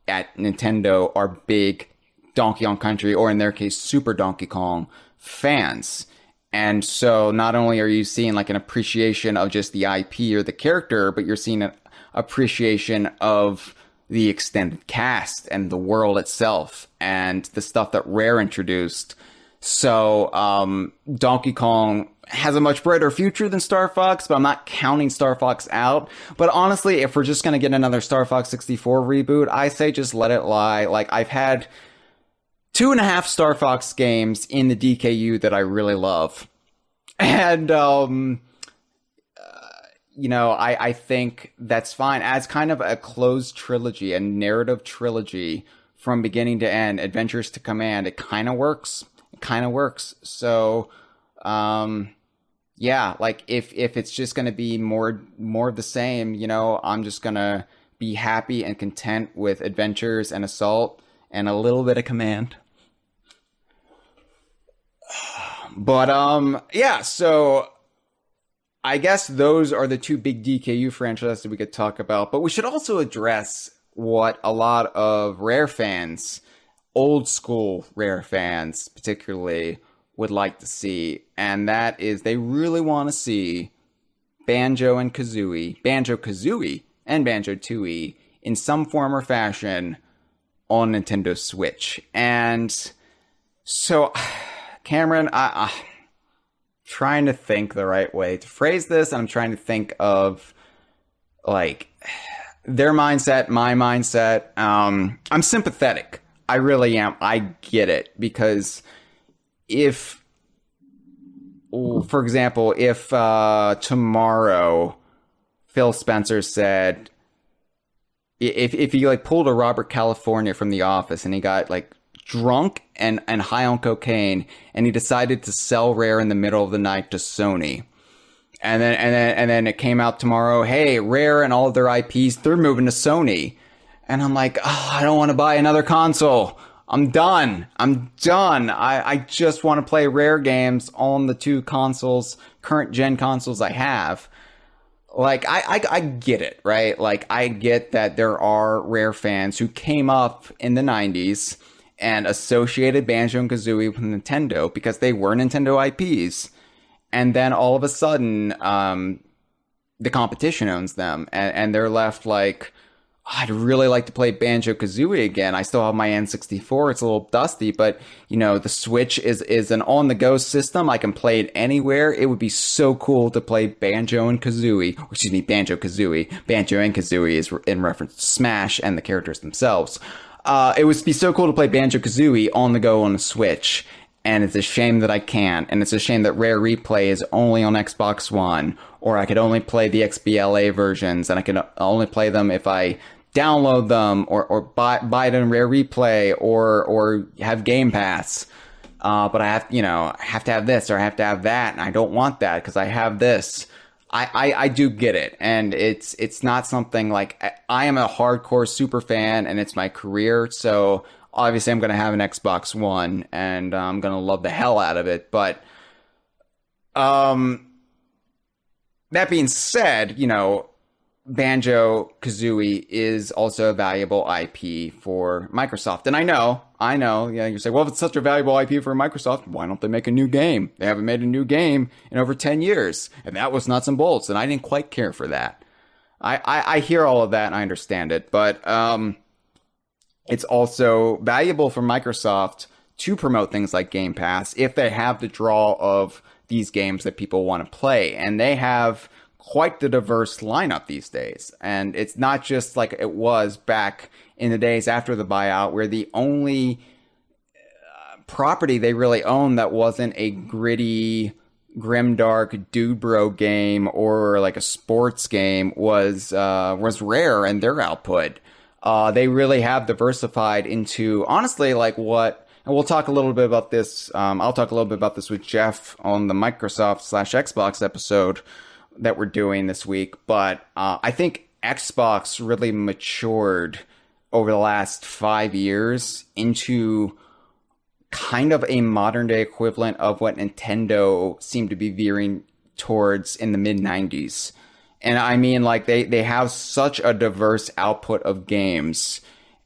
at Nintendo are big Donkey Kong Country, or in their case, Super Donkey Kong fans. And so not only are you seeing like an appreciation of just the IP or the character, but you're seeing an appreciation of the extended cast and the world itself and the stuff that Rare introduced. So Donkey Kong has a much brighter future than Star Fox, but I'm not counting Star Fox out. But honestly, if we're just going to get another Star Fox 64 reboot, I say just let it lie. Like, I've had 2.5 Star Fox games in the DKU that I really love. And, I think that's fine. As kind of a closed trilogy, a narrative trilogy from beginning to end, Adventures to Command, it kind of works. So, yeah, like if it's just going to be more of the same, I'm just going to be happy and content with Adventures and Assault and a little bit of Command. But, yeah, so I guess those are the two big DKU franchises that we could talk about, but we should also address what a lot of Rare fans, old school Rare fans particularly, would like to see, and that is they really want to see Banjo-Kazooie and Banjo-Tooie in some form or fashion on Nintendo Switch. And so, Cameron, I'm trying to think the right way to phrase this, and I'm trying to think of, like, their mindset, my mindset. I'm sympathetic. I really am. I get it, because for example, if tomorrow Phil Spencer said, if he like pulled a Robert California from The Office and he got like drunk and high on cocaine and he decided to sell Rare in the middle of the night to Sony, and then it came out tomorrow, hey, Rare and all of their IPs, they're moving to Sony, and I'm like, oh, I don't want to buy another console. I'm done. I just want to play Rare games on the two consoles, current gen consoles I have. Like, I get it, right? Like, I get that there are Rare fans who came up in the 90s and associated Banjo-Kazooie with Nintendo because they were Nintendo IPs. And then all of a sudden, the competition owns them, and they're left like, I'd really like to play Banjo-Kazooie again. I still have my N64. It's a little dusty, but, the Switch is an on-the-go system. I can play it anywhere. It would be so cool to play Banjo-Kazooie. Banjo-Kazooie is in reference to Smash and the characters themselves. It would be so cool to play Banjo-Kazooie on the go on the Switch. And it's a shame that I can't. And it's a shame that Rare Replay is only on Xbox One. Or I could only play the XBLA versions. And I can only play them if I download them or buy it in Rare Replay or have Game Pass. But I have to have this or I have to have that. And I don't want that because I have this. I do get it. And it's not something like, I am a hardcore super fan and it's my career. So obviously I'm going to have an Xbox One and I'm going to love the hell out of it. But, that being said, Banjo-Kazooie is also a valuable IP for Microsoft. And I know, you say, well, if it's such a valuable IP for Microsoft, why don't they make a new game? They haven't made a new game in over 10 years. And that was nuts and bolts. And I didn't quite care for that. I hear all of that and I understand it. But it's also valuable for Microsoft to promote things like Game Pass if they have the draw of these games that people want to play. And they have quite the diverse lineup these days. And it's not just like it was back in the days after the buyout, where the only property they really owned that wasn't a gritty, grimdark dude bro game or like a sports game was Rare and their output. They really have diversified into, honestly, like what, and we'll talk a little bit about this. I'll talk a little bit about this with Jeff on the Microsoft/Xbox episode that we're doing this week. But I think Xbox really matured over the last 5 years into kind of a modern day equivalent of what Nintendo seemed to be veering towards in the mid 90s. And I mean, like, they have such a diverse output of games.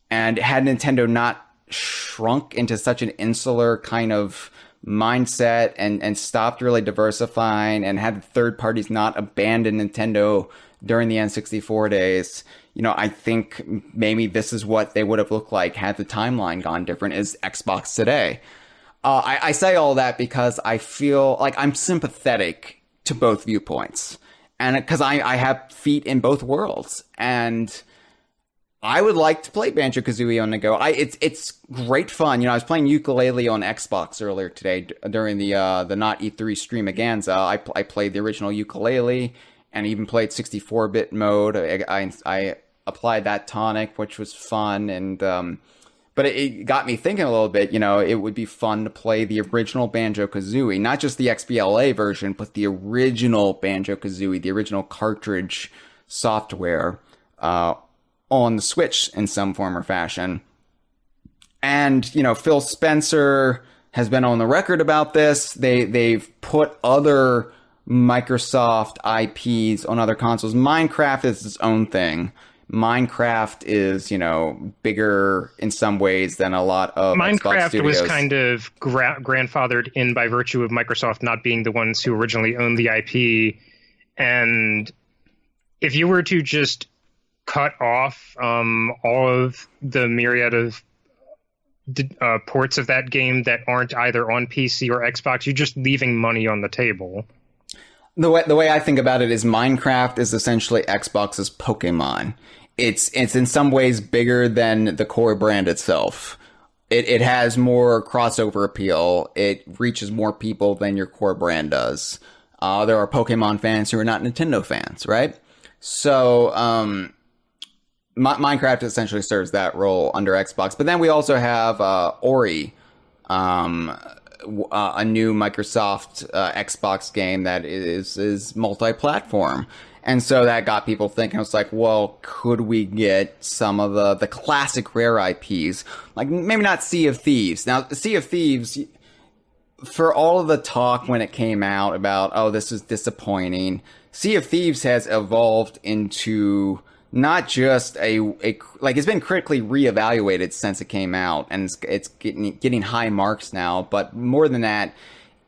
And had Nintendo not shrunk into such an insular kind of mindset and stopped really diversifying and had third parties not abandon Nintendo during the N64 days, I think maybe this is what they would have looked like had the timeline gone different, is Xbox today. I say all that because I feel like I'm sympathetic to both viewpoints. And because I have feet in both worlds. And I would like to play Banjo-Kazooie on the go. It's great fun. You know, I was playing ukulele on Xbox earlier today during the not E3 Stream-A-Ganza. I played the original ukulele and even played 64-bit mode. I applied that tonic, which was fun. And but it got me thinking a little bit. You know, it would be fun to play the original Banjo-Kazooie, not just the XBLA version, but the original Banjo-Kazooie, the original cartridge software on the Switch in some form or fashion. And, you know, Phil Spencer has been on the record about this. They've put other Microsoft IPs on other consoles. Minecraft is its own thing. Minecraft is, you know, bigger in some ways than a lot of Xbox Minecraft studios. was kind of grandfathered in by virtue of Microsoft not being the ones who originally owned the IP. And if you were to just cut off all of the myriad of ports of that game that aren't either on PC or Xbox, you're just leaving money on the table. The way I think about it is Minecraft is essentially Xbox's Pokemon. It's in some ways bigger than the core brand itself. It has more crossover appeal. It reaches more people than your core brand does. There are Pokemon fans who are not Nintendo fans, right? So Minecraft essentially serves that role under Xbox. But then we also have Ori, a new Microsoft Xbox game that is multi-platform. And so that got people thinking. It's like, well, could we get some of the classic Rare IPs? Like, maybe not Sea of Thieves. Now, Sea of Thieves, for all of the talk when it came out about, oh, this is disappointing, Sea of Thieves has evolved into not just it's been critically reevaluated since it came out, and it's getting high marks now. But more than that,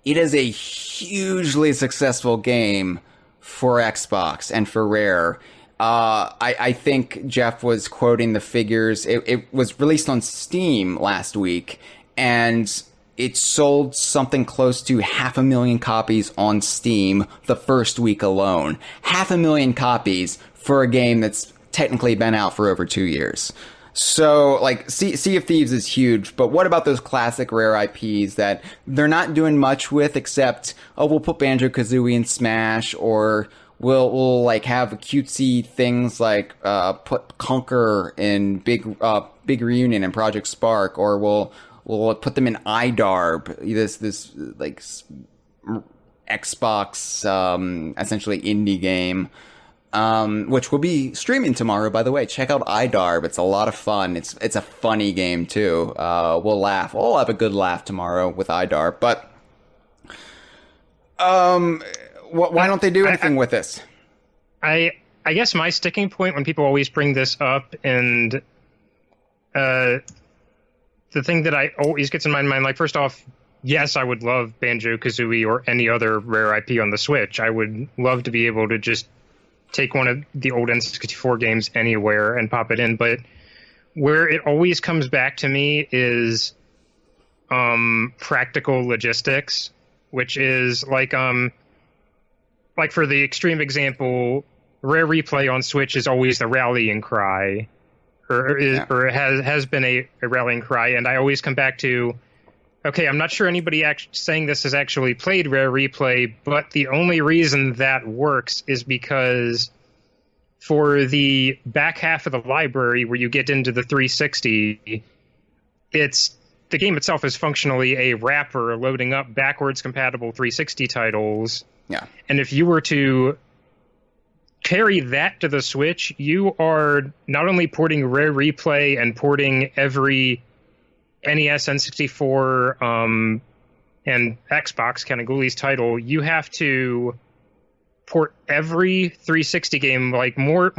it is a hugely successful game for Xbox and for Rare. I think Jeff was quoting the figures. It was released on Steam last week, and it sold something close to 500,000 copies on Steam the first week alone. 500,000 copies for a game that's technically been out for over 2 years. So, like, Sea of Thieves is huge, but what about those classic Rare IPs that they're not doing much with except, oh, we'll put Banjo-Kazooie in Smash, or we'll like have cutesy things like put Conquer in Big Reunion and Project Spark, or we'll put them in iDarb, this like Xbox essentially indie game. Which will be streaming tomorrow, by the way. Check out iDarb. It's a lot of fun. It's a funny game, too. We'll laugh. We'll have a good laugh tomorrow with iDarb. But why don't they do anything with this? I guess my sticking point when people always bring this up, and the thing that I always gets in my mind, like, first off, yes, I would love Banjo-Kazooie or any other Rare IP on the Switch. I would love to be able to just take one of the old N64 games anywhere and pop it in, but where it always comes back to me is practical logistics, which is like for the extreme example, Rare Replay on Switch is always the rallying cry, or has been a rallying cry, and I always come back to, okay, I'm not sure anybody saying this has actually played Rare Replay, but the only reason that works is because for the back half of the library where you get into the 360, the game itself is functionally a wrapper loading up backwards compatible 360 titles. Yeah. And if you were to carry that to the Switch, you are not only porting Rare Replay and porting every NES, N64, and Xbox Kanagouli's title, you have to port every 360 game, like more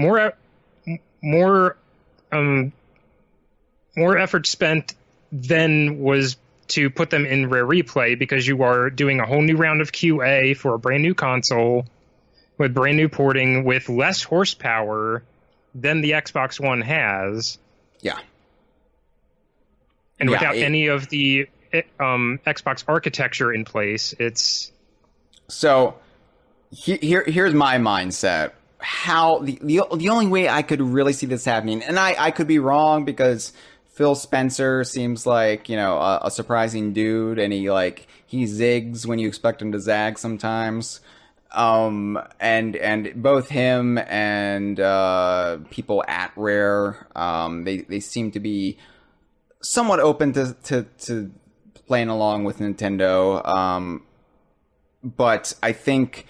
effort spent than was to put them in Rare Replay, because you are doing a whole new round of QA for a brand new console with brand new porting with less horsepower than the Xbox One has. Yeah. And without any of the Xbox architecture in place. It's so here's my mindset. How the only way I could really see this happening, and I could be wrong because Phil Spencer seems like, you know, a surprising dude, and he zigs when you expect him to zag sometimes. And both him and people at Rare, they seem to be somewhat open to playing along with Nintendo. But I think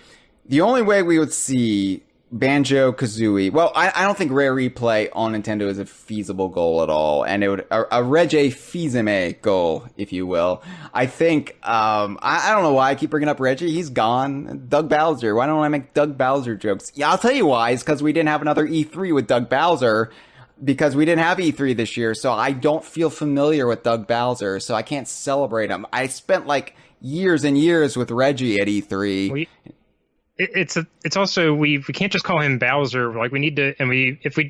the only way we would see Banjo-Kazooie, well, I don't think Rare Replay on Nintendo is a feasible goal at all, and it would a Reggie Fils-Aimé goal, if you will. I think I don't know why I keep bringing up Reggie. He's gone. Doug Bowser. Why don't I make Doug Bowser jokes? Yeah, I'll tell you why. It's because we didn't have another E3 with Doug Bowser, because we didn't have E3 this year, so I don't feel familiar with Doug Bowser, so I can't celebrate him. I spent like years and years with Reggie at E3. It's also we can't just call him Bowser. Like, we need to, and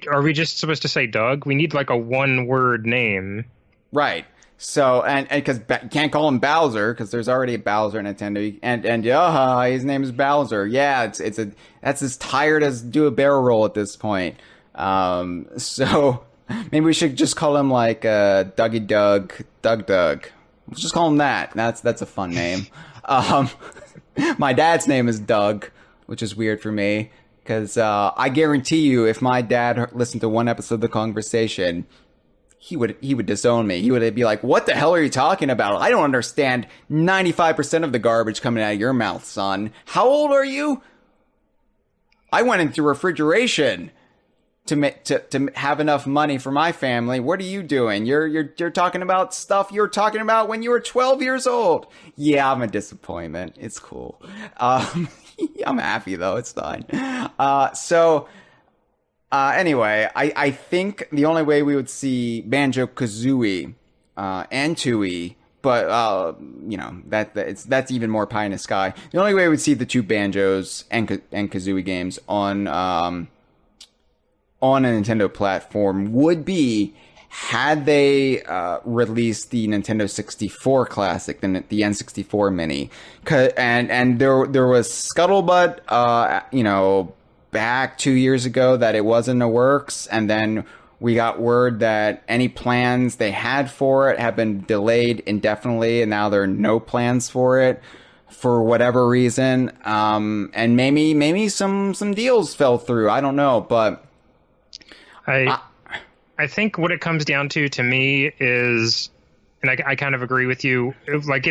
are we just supposed to say Doug? We need like a one-word name, right? So and because you can't call him Bowser because there's already a Bowser in Nintendo, and his name is Bowser. Yeah, that's as tired as do a barrel roll at this point. So maybe we should just call him like Dougie Doug, Doug. Let's just call him that. That's a fun name. My dad's name is Doug, which is weird for me, because I guarantee you, if my dad listened to one episode of The Kongversation, he would disown me. He would be like, "What the hell are you talking about? I don't understand 95% of the garbage coming out of your mouth, son. How old are you? I went into refrigeration to have enough money for my family. What are you doing? You're talking about stuff you were talking about when you were 12 years old." Yeah, I'm a disappointment. It's cool. I'm happy though. It's fine. Anyway, I think the only way we would see Banjo-Kazooie and Tooie, but you know, that's even more pie in the sky. The only way we would see the two Banjos and Kazooie games on a Nintendo platform would be had they released the Nintendo 64 Classic, the N64 Mini, and there was scuttlebutt, you know, back 2 years ago that it was in the works, and then we got word that any plans they had for it have been delayed indefinitely, and now there are no plans for it for whatever reason, and maybe some deals fell through. I don't know, but I think what it comes down to me is, and I kind of agree with you. Like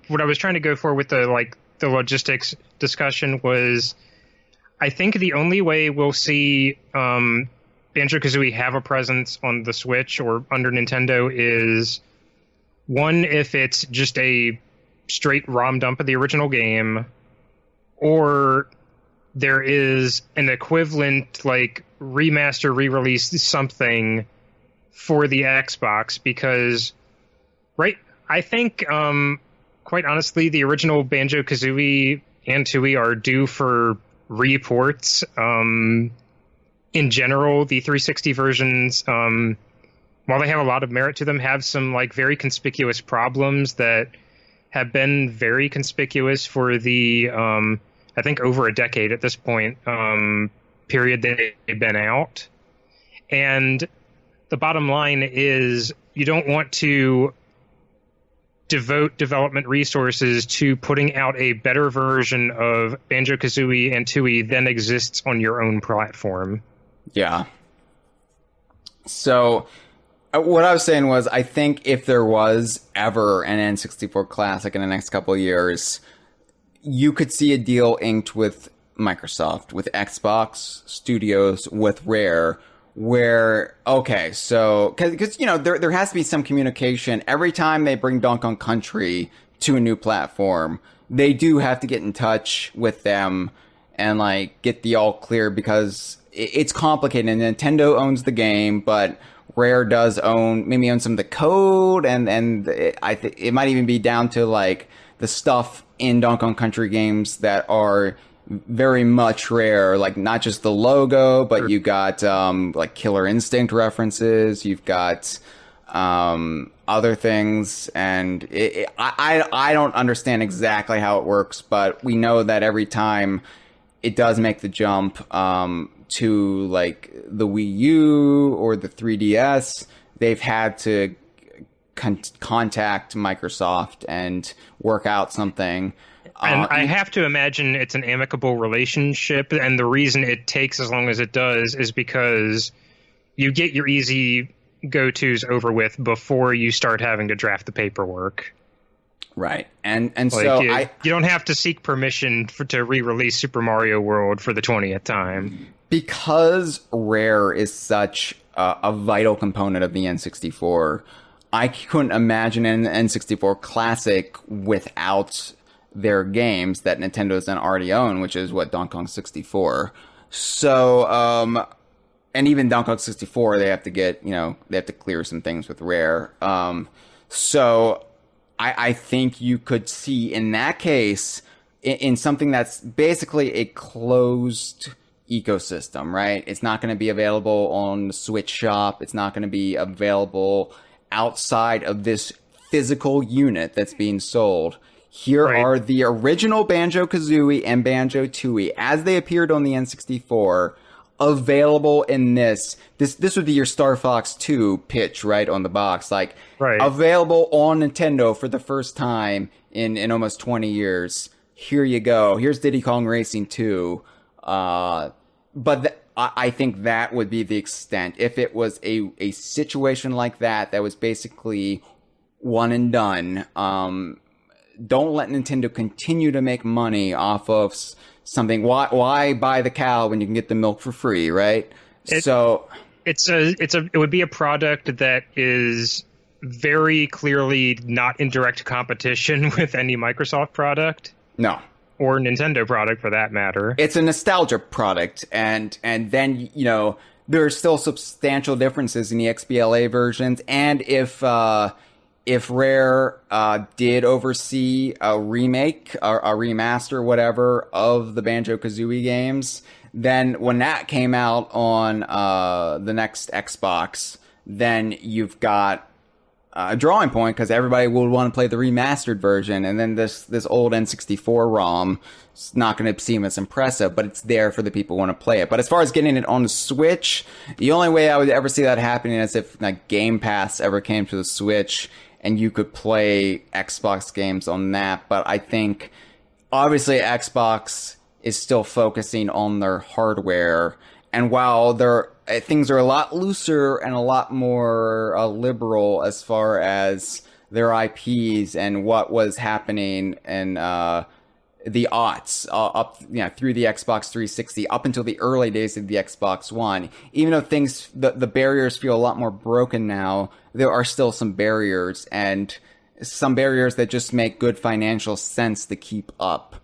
what I was trying to go for with the logistics discussion was, I think the only way we'll see Banjo-Kazooie have a presence on the Switch or under Nintendo is, one, if it's just a straight ROM dump of the original game, or there is an equivalent like remaster, re-release something for the Xbox, because I think quite honestly the original Banjo-Kazooie and Tooie are due for reports. In general, the 360 versions, while they have a lot of merit to them, have some like very conspicuous problems that have been very conspicuous for the I think over a decade at this point period they've been out. And the bottom line is, you don't want to devote development resources to putting out a better version of Banjo-Kazooie and Tooie than exists on your own platform. Yeah. So what I was saying was, I think if there was ever an N64 Classic in the next couple of years, you could see a deal inked with Microsoft, with Xbox Studios, with Rare, where, okay, so, because, you know, there has to be some communication. Every time they bring Donkey Kong Country to a new platform, they do have to get in touch with them and, like, get the all clear, because it's complicated. And Nintendo owns the game, but Rare does maybe own some of the code, and it might even be down to, like, the stuff in Donkey Kong Country games that are very much Rare, like not just the logo, but you got like Killer Instinct references. You've got other things, and I don't understand exactly how it works, but we know that every time it does make the jump to like the Wii U or the 3DS, they've had to contact Microsoft and work out something. And I have to imagine it's an amicable relationship, and the reason it takes as long as it does is because you get your easy go-tos over with before you start having to draft the paperwork. Right. And like so you don't have to seek permission to re-release Super Mario World for the 20th time. Because Rare is such a vital component of the N64, I couldn't imagine an N64 Classic without their games that Nintendo doesn't already own, which is what, Donkey Kong 64. So, and even Donkey Kong 64, they have to get, they have to clear some things with Rare. So I think you could see in that case, in something that's basically a closed ecosystem, right? It's not going to be available on the Switch shop. It's not going to be available outside of this physical unit that's being sold. Here are the original Banjo-Kazooie and Banjo-Tooie as they appeared on the N64, available in this would be your Star Fox 2 pitch, right, on the box. Like, available on Nintendo for the first time in almost 20 years. Here you go. Here's Diddy Kong Racing 2. But I think that would be the extent. If it was a situation like that was basically one and done, don't let Nintendo continue to make money off of something. Why buy the cow when you can get the milk for free, right? It would be a product that is very clearly not in direct competition with any Microsoft product. No. Or Nintendo product, for that matter. It's a nostalgia product, and then, there are still substantial differences in the XBLA versions, and if Rare did oversee a remake, or a remaster, whatever, of the Banjo-Kazooie games, then when that came out on the next Xbox, then you've got a drawing point, because everybody would want to play the remastered version, and then this old N64 ROM is not going to seem as impressive, but it's there for the people who want to play it. But as far as getting it on the Switch, the only way I would ever see that happening is if like Game Pass ever came to the Switch, and you could play Xbox games on that. But I think, obviously, Xbox is still focusing on their hardware, and while things are a lot looser and a lot more liberal as far as their IPs and what was happening in the aughts up through the Xbox 360 up until the early days of the Xbox One. Even though the barriers feel a lot more broken now, there are still some barriers, and some barriers that just make good financial sense to keep up.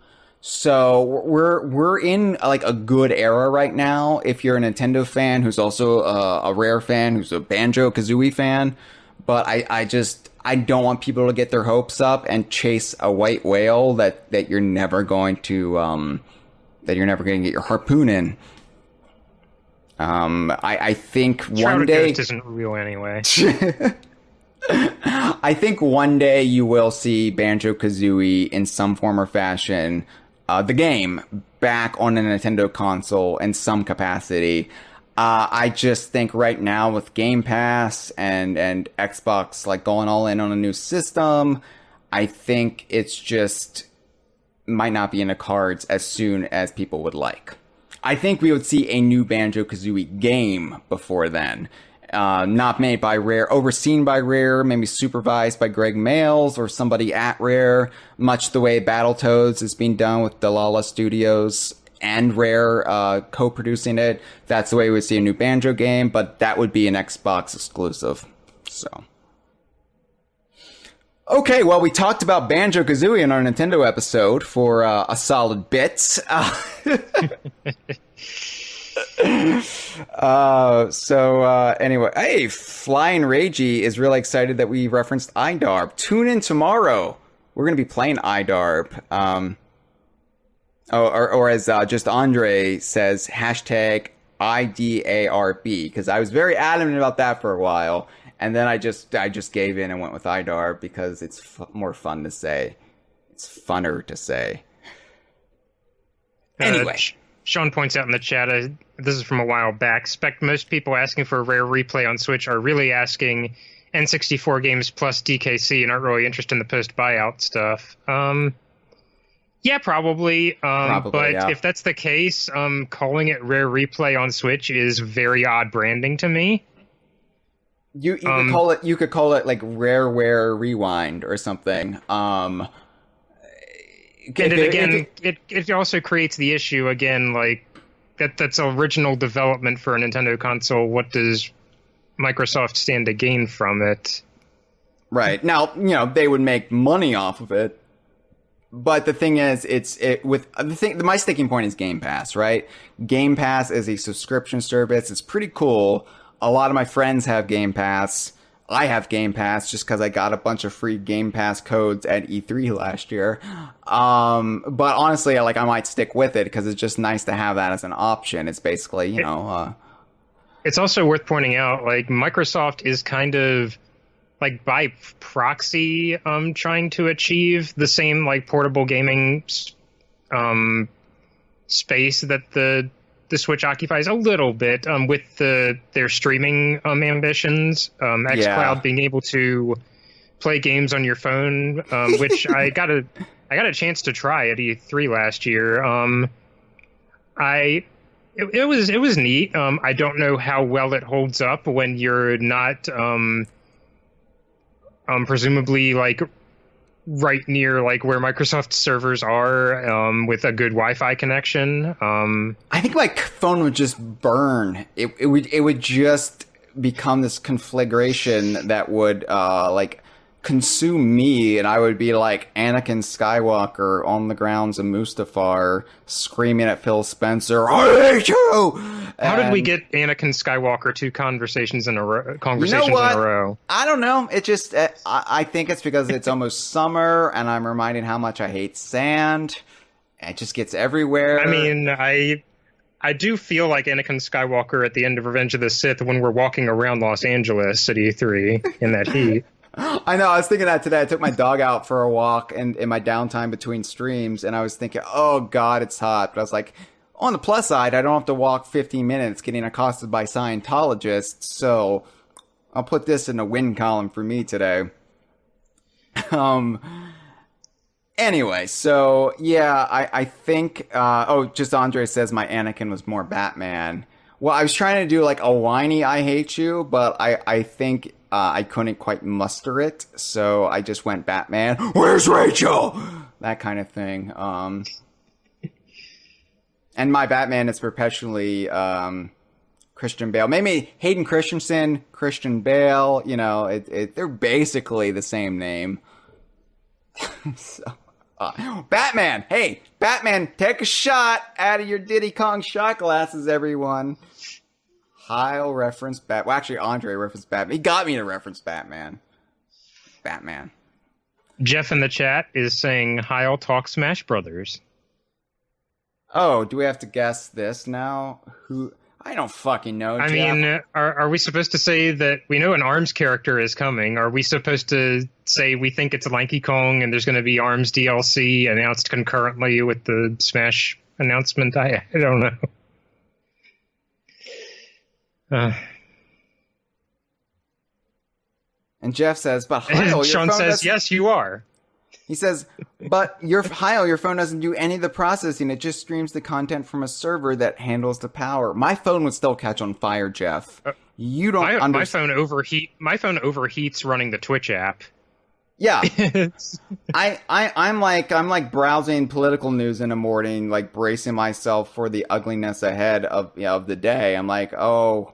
So we're in like a good era right now. If you're a Nintendo fan who's also a Rare fan, who's a Banjo-Kazooie fan, but I don't want people to get their hopes up and chase a white whale that you're never going to get your harpoon in. I think one day Ghost isn't real anyway. I think one day you will see Banjo-Kazooie in some form or fashion, the game, back on a Nintendo console in some capacity. I just think right now with Game Pass and Xbox like going all in on a new system, I think it's just might not be in the cards as soon as people would like. I think we would see a new Banjo-Kazooie game before then. Not made by Rare, overseen by Rare, maybe supervised by Greg Mayles or somebody at Rare, much the way Battletoads is being done with Dlala Studios and Rare co-producing it. That's the way we would see a new Banjo game, but that would be an Xbox exclusive. So, okay, well, we talked about Banjo-Kazooie in our Nintendo episode for a solid bit. Anyway, hey, Flying Ragey is really excited that we referenced IDARB. Tune in tomorrow. We're going to be playing IDARB. Or as just Andre says, hashtag IDARB, because I was very adamant about that for a while. And then I just gave in and went with Idar because it's more fun to say. It's funner to say. Anyway. Sean points out in the chat, this is from a while back, expect most people asking for a rare replay on Switch are really asking N64 games plus DKC and aren't really interested in the post-buyout stuff. Yeah, probably. But yeah. if that's the case, calling it rare replay on Switch is very odd branding to me. You could call it like Rareware Rewind or something. It also creates the issue again, like that's original development for a Nintendo console. What does Microsoft stand to gain from it? Right. Now, they would make money off of it. But the thing is, my sticking point is Game Pass, right? Game Pass is a subscription service. It's pretty cool. A lot of my friends have Game Pass. I have Game Pass just because I got a bunch of free Game Pass codes at E3 last year. But honestly, I might stick with it because it's just nice to have that as an option. It's basically, It's also worth pointing out, like, Microsoft is kind of, like, by proxy, trying to achieve the same, like, portable gaming space that the Switch occupies a little bit with their streaming ambitions. xCloud being able to play games on your phone, which I got a chance to try at E3 last year. It was neat. I don't know how well it holds up when you're not presumably like right near like where Microsoft servers are with a good Wi-Fi connection. I think my phone would just burn. It would just become this conflagration that would consume me, and I would be like Anakin Skywalker on the grounds of Mustafar, screaming at Phil Spencer, "I hate you!" How did we get Anakin Skywalker two conversations in a row? In a row. I don't know. It just I think it's because it's almost summer, and I'm reminded how much I hate sand. It just gets everywhere. I mean, I do feel like Anakin Skywalker at the end of Revenge of the Sith when we're walking around Los Angeles at E3 in that heat. I know. I was thinking that today. I took my dog out for a walk in my downtime between streams, and I was thinking, oh, God, it's hot. But I was like, on the plus side, I don't have to walk 15 minutes getting accosted by Scientologists, so I'll put this in a win column for me today. Anyway, so, yeah, I think... just Andre says my Anakin was more Batman. Well, I was trying to do, like, a whiny I hate you, but I think... I couldn't quite muster it, so I just went Batman. Where's Rachel? That kind of thing. And my Batman is perpetually Christian Bale. Maybe Hayden Christensen, Christian Bale. They're basically the same name. So, Batman. Hey, Batman, take a shot out of your Diddy Kong shot glasses, everyone. Hyle referenced Batman. Well, actually, Andre referenced Batman. He got me to reference Batman. Jeff in the chat is saying Hyle talk Smash Brothers. Oh, do we have to guess this now? Who? I don't fucking know, Jeff. I mean, are we supposed to say that we know an ARMS character is coming? Are we supposed to say we think it's Lanky Kong and there's going to be ARMS DLC announced concurrently with the Smash announcement? I don't know. And Jeff says, but Hyle, Sean says, yes, you are. He says, but Hyle, your phone doesn't do any of the processing. It just streams the content from a server that handles the power. My phone would still catch on fire, Jeff. You don't understand. My phone overheats running the Twitch app. Yeah. I'm like browsing political news in the morning, like bracing myself for the ugliness ahead of the day. I'm like, oh,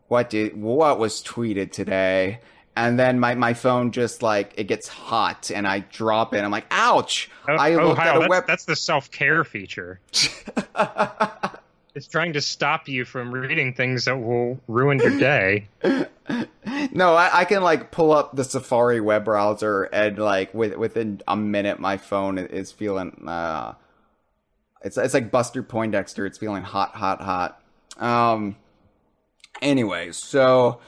what was tweeted today? And then my phone just it gets hot and I drop it. I'm like, ouch! That's the self-care feature. It's trying to stop you from reading things that will ruin your day. No, I can pull up the Safari web browser and within a minute my phone is feeling it's like Buster Poindexter. It's feeling hot. Anyway, so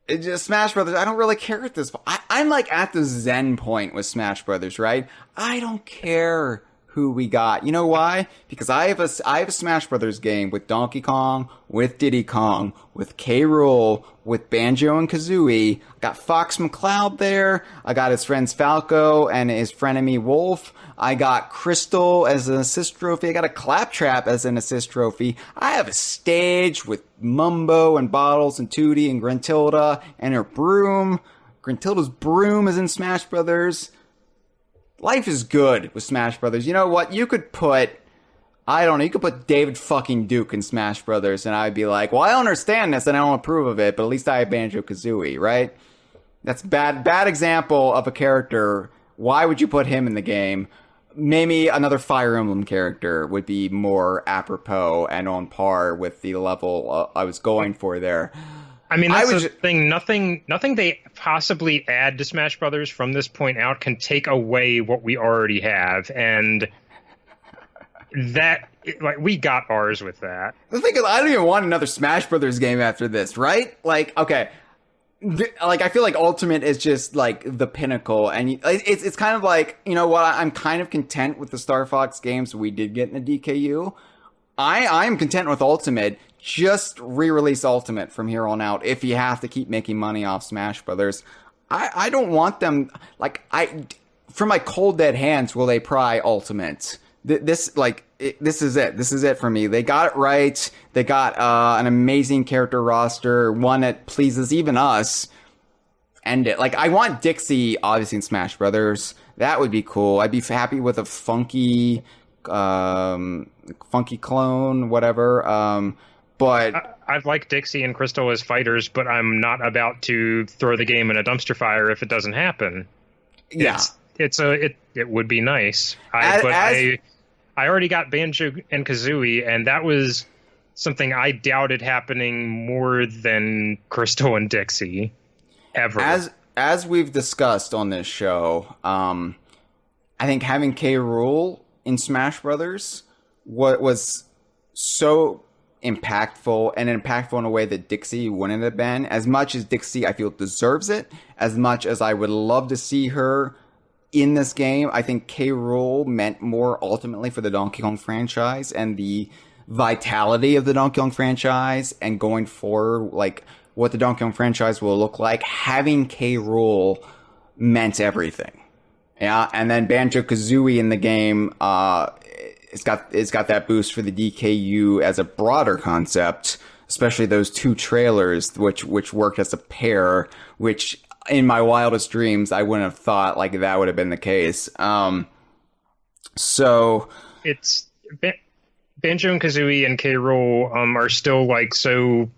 It just Smash Brothers. I don't really care at this point. I'm like at the zen point with Smash Brothers, right? I don't care who we got. You know why? Because I have a Smash Brothers game with Donkey Kong, with Diddy Kong, with K. Rool, with Banjo and Kazooie. I got Fox McCloud there. I got his friends Falco and his frenemy Wolf. I got Crystal as an assist trophy. I got a Claptrap as an assist trophy. I have a stage with Mumbo and Bottles and Tootie and Gruntilda and her broom. Gruntilda's broom is in Smash Brothers. Life is good with Smash Brothers. You know what? You could put, I don't know, you could put David fucking Duke in Smash Brothers and I'd be like, well, I don't understand this and I don't approve of it, but at least I have Banjo-Kazooie, right? That's bad example of a character. Why would you put him in the game? Maybe another Fire Emblem character would be more apropos and on par with the level I was going for there. I mean, that's the thing. Nothing they possibly add to Smash Brothers from this point out can take away what we already have, and that, like, we got ours with that. The thing is, I don't even want another Smash Brothers game after this, right? Like, okay, like I feel like Ultimate is just like the pinnacle, and it's kind of like, you know what? I'm kind of content with the Star Fox games we did get in the DKU. I'm content with Ultimate. Just re-release Ultimate from here on out if you have to keep making money off Smash Brothers. I don't want them, like, from my cold dead hands will they pry Ultimate. This is it. This is it for me. They got it right. They got an amazing character roster, one that pleases even us. End it. Like, I want Dixie, obviously, in Smash Brothers. That would be cool. I'd be happy with a funky clone, whatever. But I'd like Dixie and Crystal as fighters, but I'm not about to throw the game in a dumpster fire if it doesn't happen. Yeah, it would be nice. I already got Banjo and Kazooie, and that was something I doubted happening more than Crystal and Dixie ever. As we've discussed on this show, I think having K. Rool in Smash Brothers was so impactful in a way that Dixie wouldn't have been. As much as Dixie, I feel, deserves it, as much as I would love to see her in this game, I think K. Rool meant more ultimately for the Donkey Kong franchise and the vitality of the Donkey Kong franchise and going forward, like, what the Donkey Kong franchise will look like. Having K. Rool meant everything. Yeah, and then Banjo-Kazooie in the game, it's got that boost for the DKU as a broader concept, especially those two trailers, which worked as a pair, which in my wildest dreams I wouldn't have thought like that would have been the case. So it's Banjo and Kazooie and K. Rool are still like such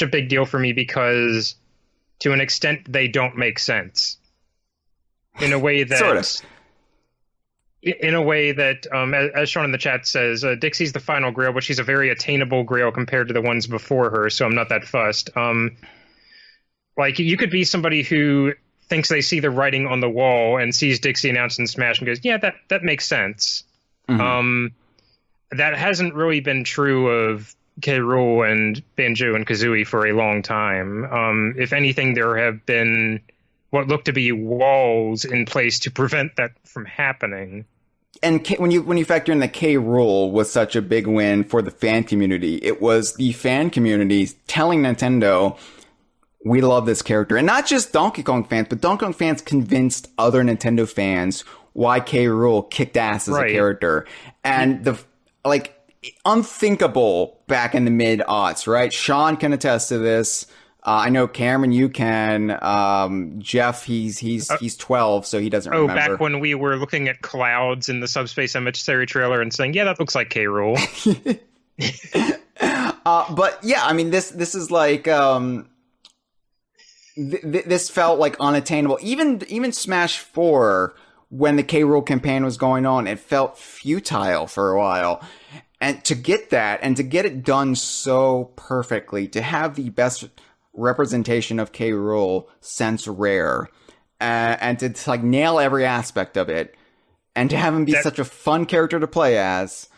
a big deal for me because to an extent they don't make sense in a way that sort of. In a way that, as shown in the chat says, Dixie's the final grail, but she's a very attainable grail compared to the ones before her, so I'm not that fussed. Like, you could be somebody who thinks they see the writing on the wall and sees Dixie announced in Smash and goes, yeah, that makes sense. Mm-hmm. That hasn't really been true of K. Rool and Banjo and Kazooie for a long time. If anything, there have been what look to be walls in place to prevent that from happening. And when you factor in that K. Rool was such a big win for the fan community, it was the fan community telling Nintendo, we love this character. And not just Donkey Kong fans, but Donkey Kong fans convinced other Nintendo fans why K. Rool kicked ass as a character. And unthinkable back in the mid-aughts, right? Sean can attest to this. I know Cameron, you can. Jeff, he's 12, so he doesn't remember. Back when we were looking at clouds in the Subspace Emissary trailer and saying, yeah, that looks like K. Rool. But yeah, I mean, this is like, this felt like unattainable. Even Smash 4, when the K. Rool campaign was going on, it felt futile for a while. And to get that, and to get it done so perfectly, to have the best representation of K. Rool since Rare, and to like nail every aspect of it, and to have him be such a fun character to play as.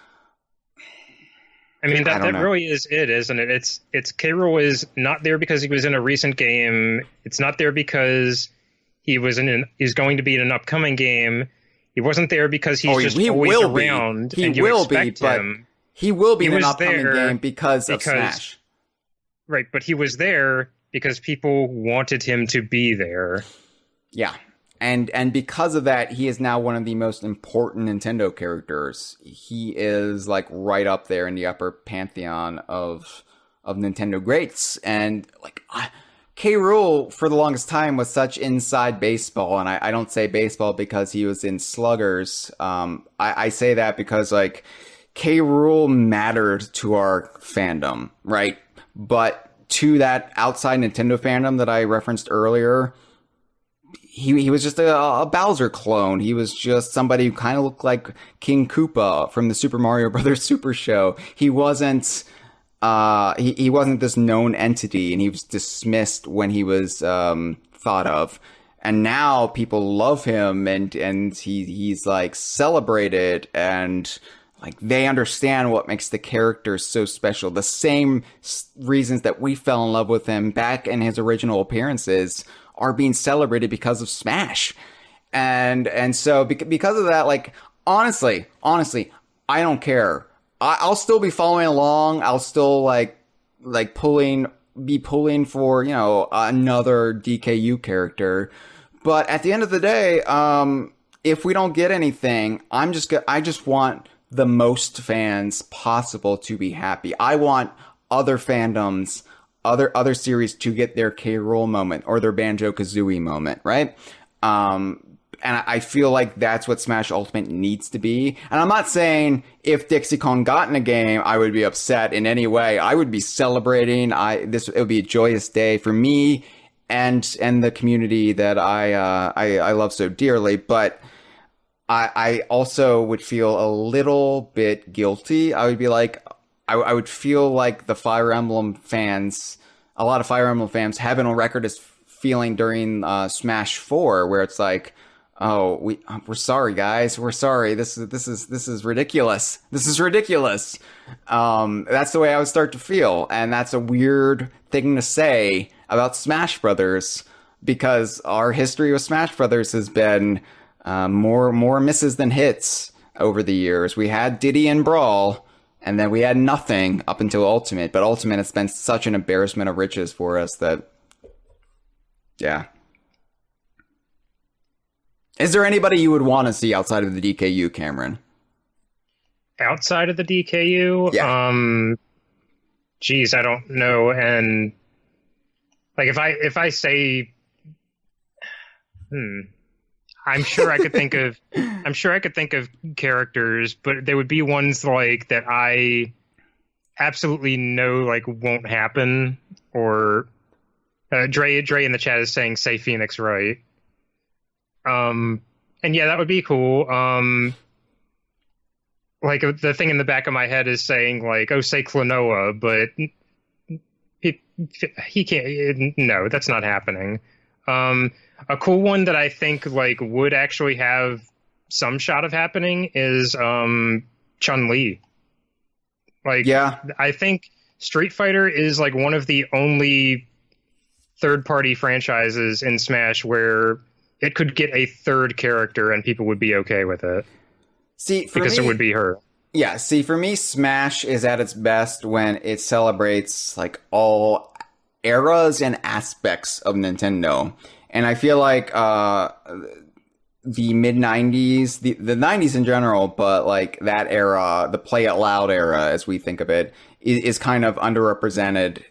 I mean, I don't that know. really is it, isn't it? It's K. Rool is not there because he was in a recent game. It's not there because he's going to be in an upcoming game. He wasn't there because he's just he always will around, be. He and you will be, expect but him. he will be He in an was upcoming there game because of because- Smash. Right, but he was there because people wanted him to be there. Yeah. And because of that, he is now one of the most important Nintendo characters. He is like right up there in the upper pantheon of Nintendo greats. And like K. Rool for the longest time was such inside baseball, and I don't say baseball because he was in Sluggers. I say that because like K. Rool mattered to our fandom, right? But to that outside Nintendo fandom that I referenced earlier, he was just a Bowser clone. He was just somebody who kind of looked like King Koopa from the Super Mario Brothers Super Show. He wasn't he wasn't this known entity, and he was dismissed when he was thought of. And now people love him, and he's like celebrated, and like they understand what makes the character so special. The same reasons that we fell in love with him back in his original appearances are being celebrated because of Smash. And so because of that, like, honestly, I don't care. I'll still be following along. I'll still be pulling for, you know, another DKU character. But at the end of the day, if we don't get anything, I just want the most fans possible to be happy. I want other fandoms, other series to get their K. Rool moment or their Banjo-Kazooie moment, right? And I feel like that's what Smash Ultimate needs to be. And I'm not saying if Dixie Kong got in a game, I would be upset in any way. I would be celebrating. It would be a joyous day for me and the community that I love so dearly. But I also would feel a little bit guilty. I would be like, I would feel like the Fire Emblem fans, a lot of Fire Emblem fans have been on record as feeling during Smash 4, where it's like, oh, we're sorry, guys, we're sorry. This is ridiculous. This is ridiculous. That's the way I would start to feel, and that's a weird thing to say about Smash Brothers, because our history with Smash Brothers has been more misses than hits over the years. We had Diddy and Brawl. And then we had nothing up until Ultimate. But Ultimate has been such an embarrassment of riches for us that... Yeah. Is there anybody you would want to see outside of the DKU, Cameron? Outside of the DKU? Yeah. Geez, I don't know. And like if I say... I'm sure I could think of characters, but they would be ones like that I absolutely know like won't happen. Or Dre in the chat is saying say Phoenix, right? And yeah, that would be cool. Like the thing in the back of my head is saying like, oh, say Klonoa, but he can't. No, that's not happening. A cool one that I think like would actually have some shot of happening is Chun-Li. Like, yeah, I think Street Fighter is like one of the only third-party franchises in Smash where it could get a third character and people would be okay with it. See, because it would be her. Yeah, see, for me, Smash is at its best when it celebrates like all eras and aspects of Nintendo. And I feel like the mid-90s, the 90s in general, but like that era, the Play It Loud era, as we think of it, is kind of underrepresented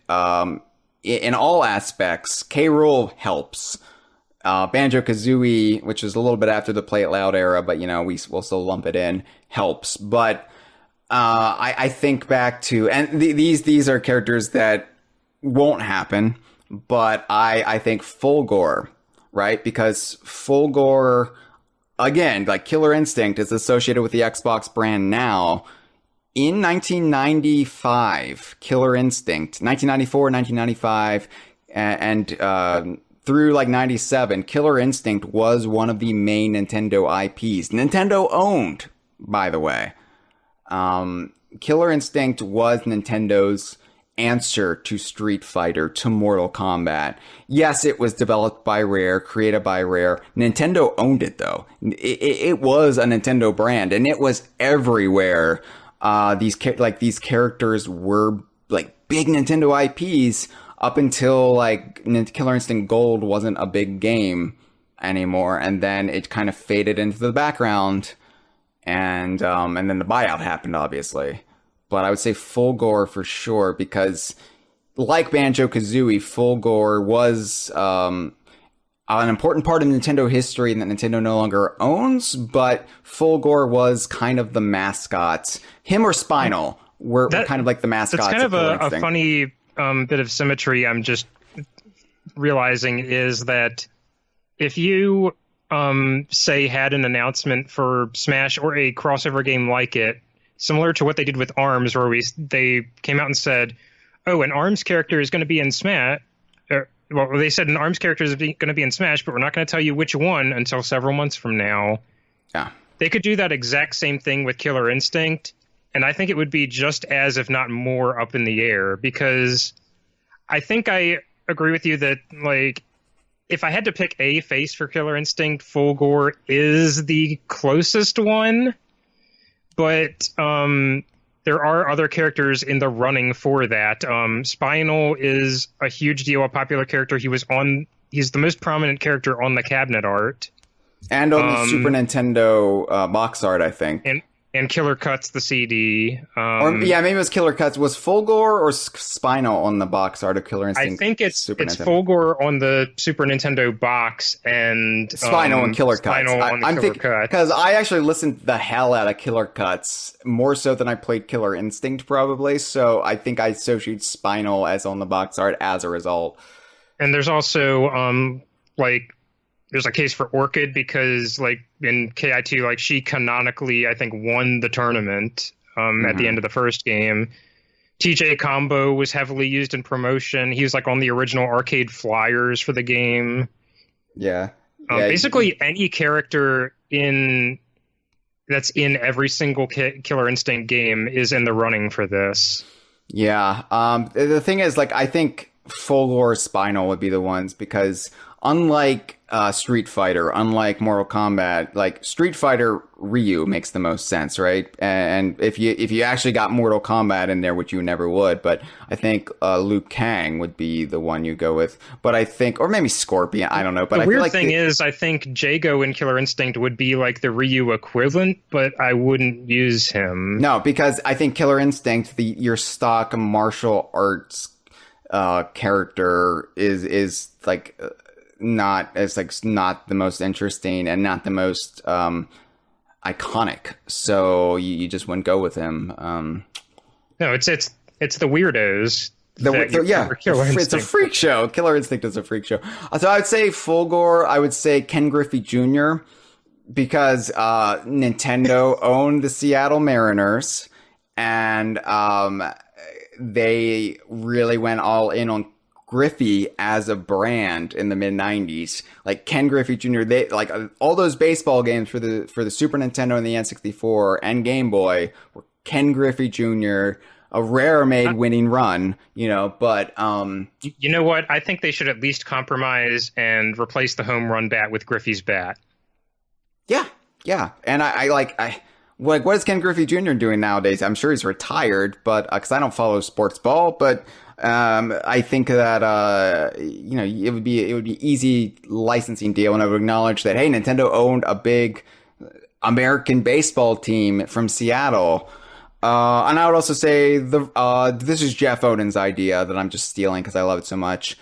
in all aspects. K. Rool helps. Banjo-Kazooie, which is a little bit after the Play It Loud era, but, you know, we'll still lump it in, helps. But I think back to... And these are characters that won't happen, but I think Fulgore, right? Because Fulgore, again, like Killer Instinct is associated with the Xbox brand now. In 1995, Killer Instinct, 1994, 1995, and through like 97, Killer Instinct was one of the main Nintendo IPs. Nintendo owned, by the way. Killer Instinct was Nintendo's answer to Street Fighter, to Mortal Kombat. Yes, it was developed by Rare, created by Rare. Nintendo owned it, though. It was a Nintendo brand, and it was everywhere. These characters were like big Nintendo IPs up until like Killer Instinct Gold wasn't a big game anymore, and then it kind of faded into the background, and then the buyout happened, obviously. But I would say Fulgore for sure, because like Banjo-Kazooie, Fulgore was an important part of Nintendo history that Nintendo no longer owns, but Fulgore was kind of the mascot. Him or Spinal were kind of like the mascots. That's kind of a funny bit of symmetry I'm just realizing, is that if you, say, had an announcement for Smash or a crossover game like it, similar to what they did with ARMS, where they came out and said, oh, an ARMS character is going to be in Smash. Well, they said an ARMS character is going to be in Smash, but we're not going to tell you which one until several months from now. Yeah. They could do that exact same thing with Killer Instinct, and I think it would be just as, if not more, up in the air, because I think I agree with you that, like, if I had to pick a face for Killer Instinct, Fulgore is the closest one. But there are other characters in the running for that. Spinal is a huge deal, a popular character. He's the most prominent character on the cabinet art. And on the Super Nintendo box art, I think. And Killer Cuts, the CD. Maybe it was Killer Cuts. Was Fulgore or Spinal on the box art of Killer Instinct? I think it's Fulgore on the Super Nintendo box, and Spinal and Killer Cuts. Spinal on the Killer Cuts. Because I actually listened the hell out of Killer Cuts, more so than I played Killer Instinct, probably. So I think I associate Spinal as on the box art as a result. And there's also there's a case for Orchid, because like in KI2, like she canonically, I think, won the tournament at the end of the first game. TJ Combo was heavily used in promotion. He was like on the original arcade flyers for the game. Yeah. Basically any character that's in every single Killer Instinct game is in the running for this. Yeah. The thing is, like, I think Fulgore, Spinal would be the ones, because unlike Street Fighter, unlike Mortal Kombat, like Street Fighter, Ryu makes the most sense, right? And if you actually got Mortal Kombat in there, which you never would, but I think Liu Kang would be the one you go with. But I think, or maybe Scorpion, I don't know. But the I weird feel like thing is, I think Jago in Killer Instinct would be like the Ryu equivalent, but I wouldn't use him. No, because I think Killer Instinct, your stock martial arts character is like not the most interesting and not the most iconic, so you just wouldn't go with him. No, it's the weirdos. It's a freak show. Killer Instinct is a freak show. So I would say Fulgore. I would say Ken Griffey Jr., because Nintendo owned the Seattle Mariners, and they really went all in on Griffey as a brand in the mid 90s. Like Ken Griffey Jr., they like all those baseball games for the Super Nintendo and the N64 and Game Boy were Ken Griffey Jr., a Rare made winning run, but you know what? I think they should at least compromise and replace the home run bat with Griffey's bat. Yeah. And what is Ken Griffey Jr. doing nowadays? I'm sure he's retired, but because I don't follow sports ball, but I think that it would be easy licensing deal, and I would acknowledge that, hey, Nintendo owned a big American baseball team from Seattle. And I would also say this is Jeff Odin's idea that I'm just stealing because I love it so much.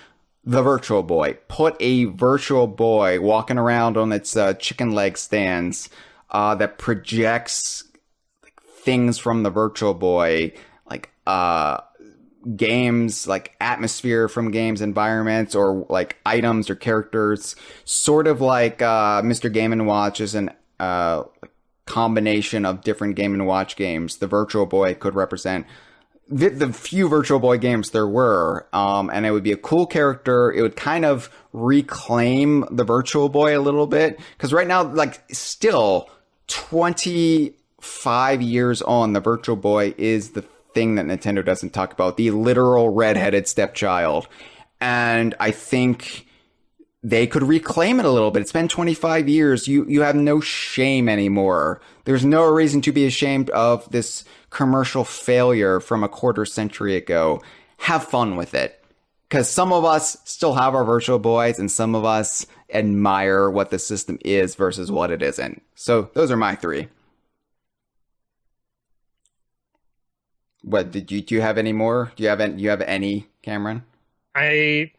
The Virtual Boy. Put a Virtual Boy walking around on its chicken leg stands that projects things from the Virtual Boy, like games, like atmosphere from games, environments, or like items or characters, sort of like Mr. Game & Watch is an combination of different Game & Watch games. The Virtual Boy could represent the few Virtual Boy games there were, and it would be a cool character. It would kind of reclaim the Virtual Boy a little bit, because right now, like, still 20 5 years on, the Virtual Boy is the thing that Nintendo doesn't talk about, the literal redheaded stepchild. And I think they could reclaim it a little bit. It's been 25 years. You have no shame anymore. There's no reason to be ashamed of this commercial failure from a quarter century ago. Have fun with it. Because some of us still have our Virtual Boys, and some of us admire what the system is versus what it isn't. So those are my 3. What do you have any more? Do you have any, Cameron? I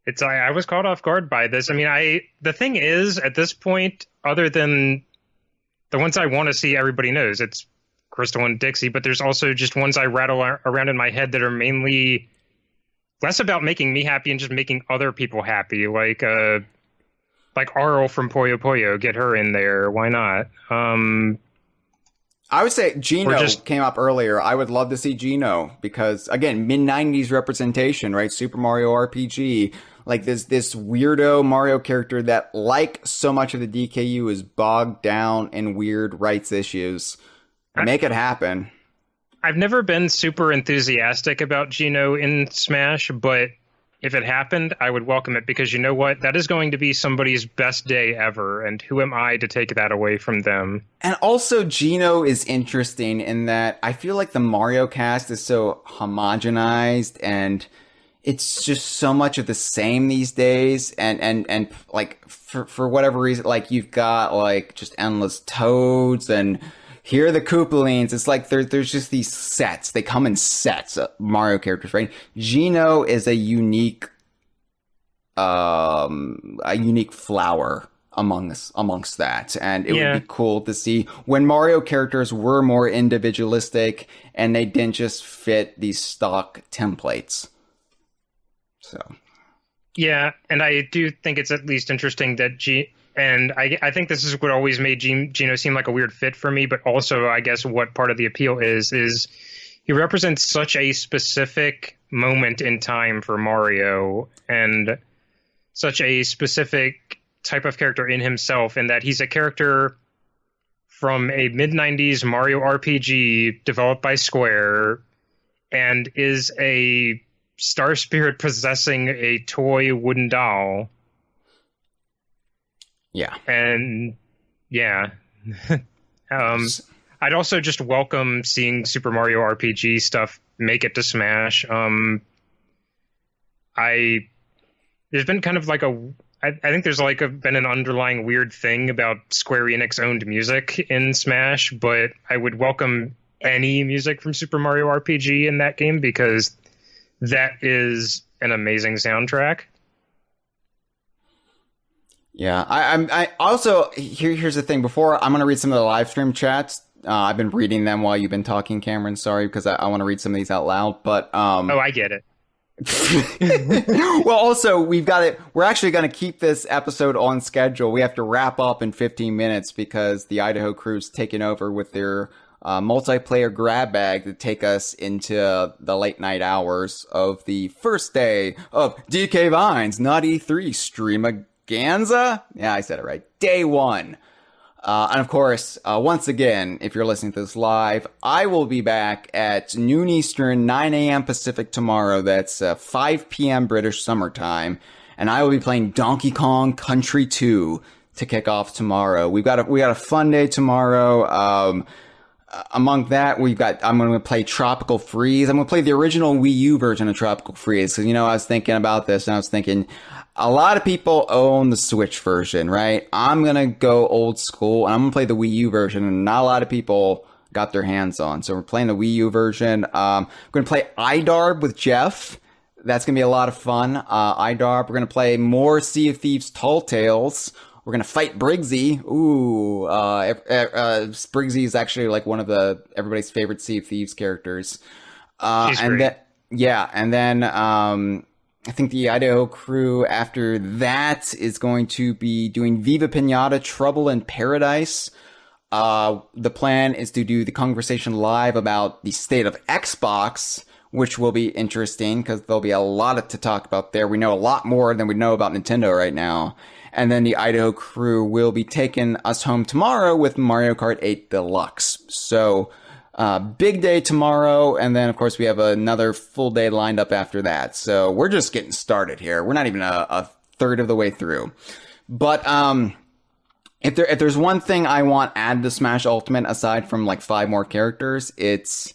was caught off guard by this. I mean, the thing is, at this point, other than the ones I want to see, everybody knows it's Crystal and Dixie, but there's also just ones I rattle around in my head that are mainly less about making me happy and just making other people happy. Like Arl from Puyo Puyo, get her in there. Why not? I would say Gino came up earlier. I would love to see Gino because, again, mid-90s representation, right? Super Mario RPG. Like this weirdo Mario character that, like so much of the DKU, is bogged down in weird rights issues. Make it happen. I've never been super enthusiastic about Gino in Smash, but if it happened, I would welcome it because you know what? That is going to be somebody's best day ever, and who am I to take that away from them? And also, Gino is interesting in that I feel like the Mario cast is so homogenized, and it's just so much of the same these days, and like, for whatever reason, like, you've got, like, just endless Toads, and here are the Koopalings. It's like there's just these sets. They come in sets of Mario characters, right? Gino is a unique flower amongst that. And it would be cool to see when Mario characters were more individualistic and they didn't just fit these stock templates. So. Yeah, and I do think it's at least interesting that and I think this is what always made Gino seem like a weird fit for me, but also I guess what part of the appeal is he represents such a specific moment in time for Mario and such a specific type of character in himself, in that he's a character from a mid-90s Mario RPG developed by Square and is a star spirit possessing a toy wooden doll. Yeah. And yeah. I'd also just welcome seeing Super Mario RPG stuff make it to Smash. There's been kind of like I think there's like been an underlying weird thing about Square Enix owned music in Smash, but I would welcome any music from Super Mario RPG in that game because that is an amazing soundtrack. Yeah, I also here's the thing. Before I'm going to read some of the live stream chats. I've been reading them while you've been talking, Cameron. Sorry, because I want to read some of these out loud. But I get it. Well, also we're actually going to keep this episode on schedule. We have to wrap up in 15 minutes because the Idaho crew's taking over with their multiplayer grab bag to take us into the late night hours of the first day of DK Vine's not E3 Stream-A-Ganza. Yeah, I said it right. Day 1. And of course, once again, if you're listening to this live, I will be back at noon Eastern, 9 a.m. Pacific tomorrow. That's 5 p.m. British summertime. And I will be playing Donkey Kong Country 2 to kick off tomorrow. We got a fun day tomorrow. Among that, I'm going to play Tropical Freeze. I'm going to play the original Wii U version of Tropical Freeze. Because, I was thinking about this and I was thinking, a lot of people own the Switch version, right? I'm going to go old school and I'm going to play the Wii U version, and not a lot of people got their hands on. So we're playing the Wii U version. We're going to play iDarb with Jeff. That's going to be a lot of fun. iDarb. We're going to play more Sea of Thieves Tall Tales. We're going to fight Briggsy. Ooh, Briggsy is actually like one of everybody's favorite Sea of Thieves characters. She's great. And then I think the Idaho crew after that is going to be doing Viva Pinata Trouble in Paradise. The plan is to do the Kongversation live about the state of Xbox, which will be interesting because there'll be a lot to talk about there. We know a lot more than we know about Nintendo right now. And then the Idaho crew will be taking us home tomorrow with Mario Kart 8 Deluxe. So big day tomorrow, and then of course we have another full day lined up after that. So we're just getting started here. We're not even a third of the way through. But if there's one thing I want added to Smash Ultimate aside from like 5 more characters, it's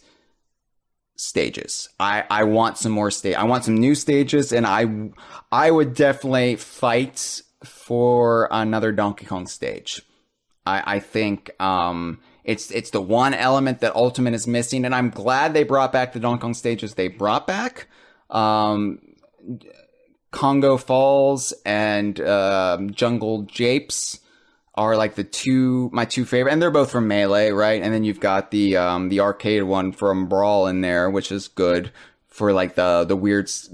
stages. I want some more I want some new stages, and I would definitely fight for another Donkey Kong stage. I think it's the one element that Ultimate is missing, and I'm glad they brought back the Donkey Kong stages they brought back. Congo Falls and Jungle Japes are like my two favorite, and they're both from Melee, right? And then you've got the arcade one from Brawl in there, which is good for like the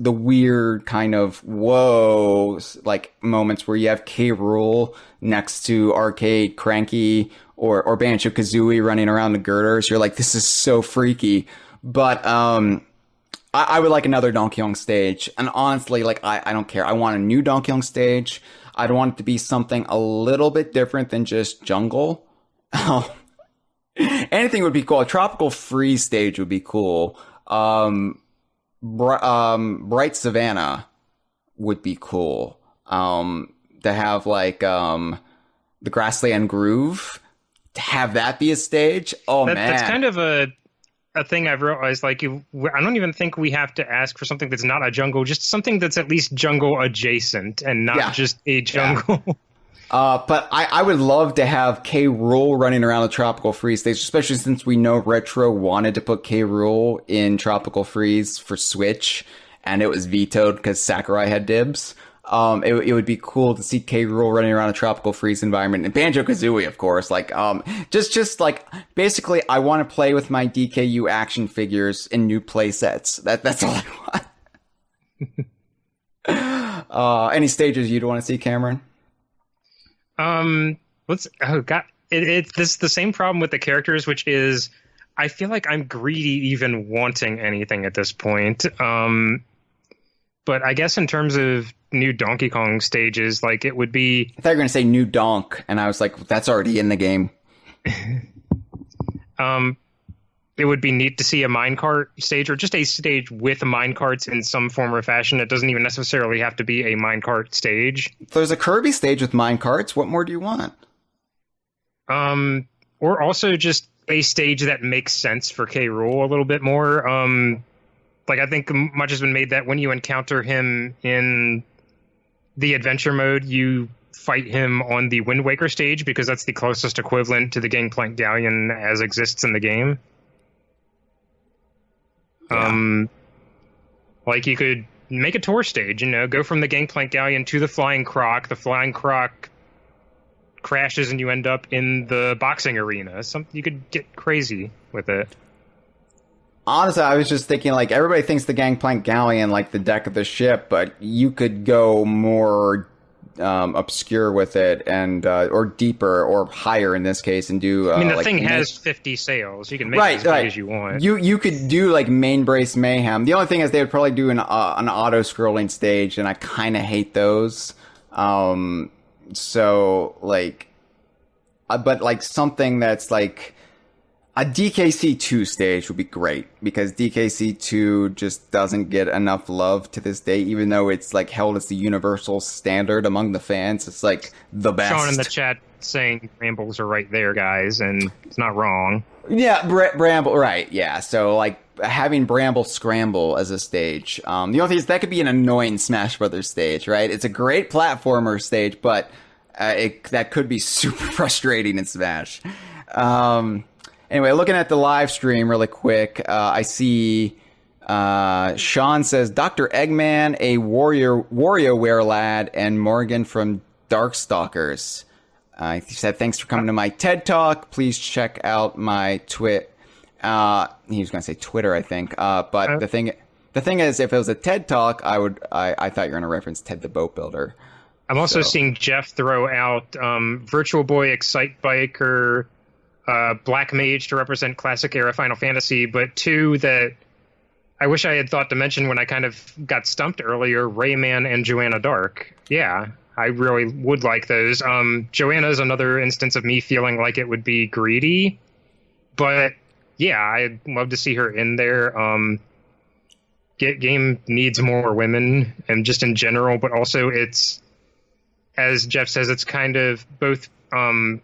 weird kind of whoa like moments where you have K. Rool next to Arcade Cranky or Banjo-Kazooie running around the girders. You're like, this is so freaky. But I would like another Donkey Kong stage, and honestly, like I don't care. I want a new Donkey Kong stage. I'd want it to be something a little bit different than just jungle. Anything would be cool. A tropical freeze stage would be cool. Bright Savannah would be cool. To have like the Grassland Groove, to have that be a stage. Oh man, that's kind of a thing I've realized. Like, I don't even think we have to ask for something that's not a jungle, just something that's at least jungle adjacent and not just a jungle. Yeah. But I would love to have K. Rool running around the Tropical Freeze stage, especially since we know Retro wanted to put K. Rool in Tropical Freeze for Switch, and it was vetoed because Sakurai had dibs. It would be cool to see K. Rool running around a Tropical Freeze environment, and Banjo-Kazooie, of course. Like, just like, basically, I want to play with my DKU action figures in new play sets. That's all I want. Any stages you'd want to see, Cameron? It's the same problem with the characters, which is I feel like I'm greedy even wanting anything at this point. But I guess in terms of new Donkey Kong stages, like it would be... I thought you were going to say new Donk, and I was like, that's already in the game. It would be neat to see a minecart stage, or just a stage with minecarts in some form or fashion. It doesn't even necessarily have to be a minecart stage. There's a Kirby stage with minecarts. What more do you want? Or also just a stage that makes sense for K. Rool a little bit more. Like, I think much has been made that when you encounter him in the adventure mode, you fight him on the Wind Waker stage, because that's the closest equivalent to the Gangplank Galleon as exists in the game. Yeah. Like, you could make a tour stage, go from the Gangplank Galleon to the Flying Croc. The Flying Croc crashes and you end up in the boxing arena. You could get crazy with it. Honestly, I was just thinking, like, everybody thinks the Gangplank Galleon, like the deck of the ship, but you could go more obscure with it, and or deeper or higher in this case, and do. I mean, the like thing has 50 sails. You can make it as big as you want. You could do like Main Brace Mayhem. The only thing is they would probably do an auto scrolling stage, and I kind of hate those. So like, but like something that's like. A DKC2 stage would be great, because DKC2 just doesn't get enough love to this day, even though it's like held as the universal standard among the fans. It's like the best. Sean in the chat saying Brambles are right there, guys, and it's not wrong. Yeah, Bramble, right, yeah. So like having Bramble Scramble as a stage. The only thing is that could be an annoying Smash Brothers stage, right? It's a great platformer stage, but that could be super frustrating in Smash. Anyway, looking at the live stream really quick, I see Sean says, Dr. Eggman, a WarioWare lad, and Morgan from Darkstalkers. He said, thanks for coming to my TED Talk. Please check out my he was going to say Twitter, I think. But the thing is, if it was a TED Talk, I thought you were going to reference Ted the Boat Builder. I'm also seeing Jeff throw out Virtual Boy, Excite Biker, Black Mage to represent classic era Final Fantasy, but two that I wish I had thought to mention when I kind of got stumped earlier, Rayman and Joanna Dark. Yeah, I really would like those. Joanna is another instance of me feeling like it would be greedy, But yeah, I'd love to see her in there. Game needs more women, and just in general, but also it's, as Jeff says, it's kind of both calling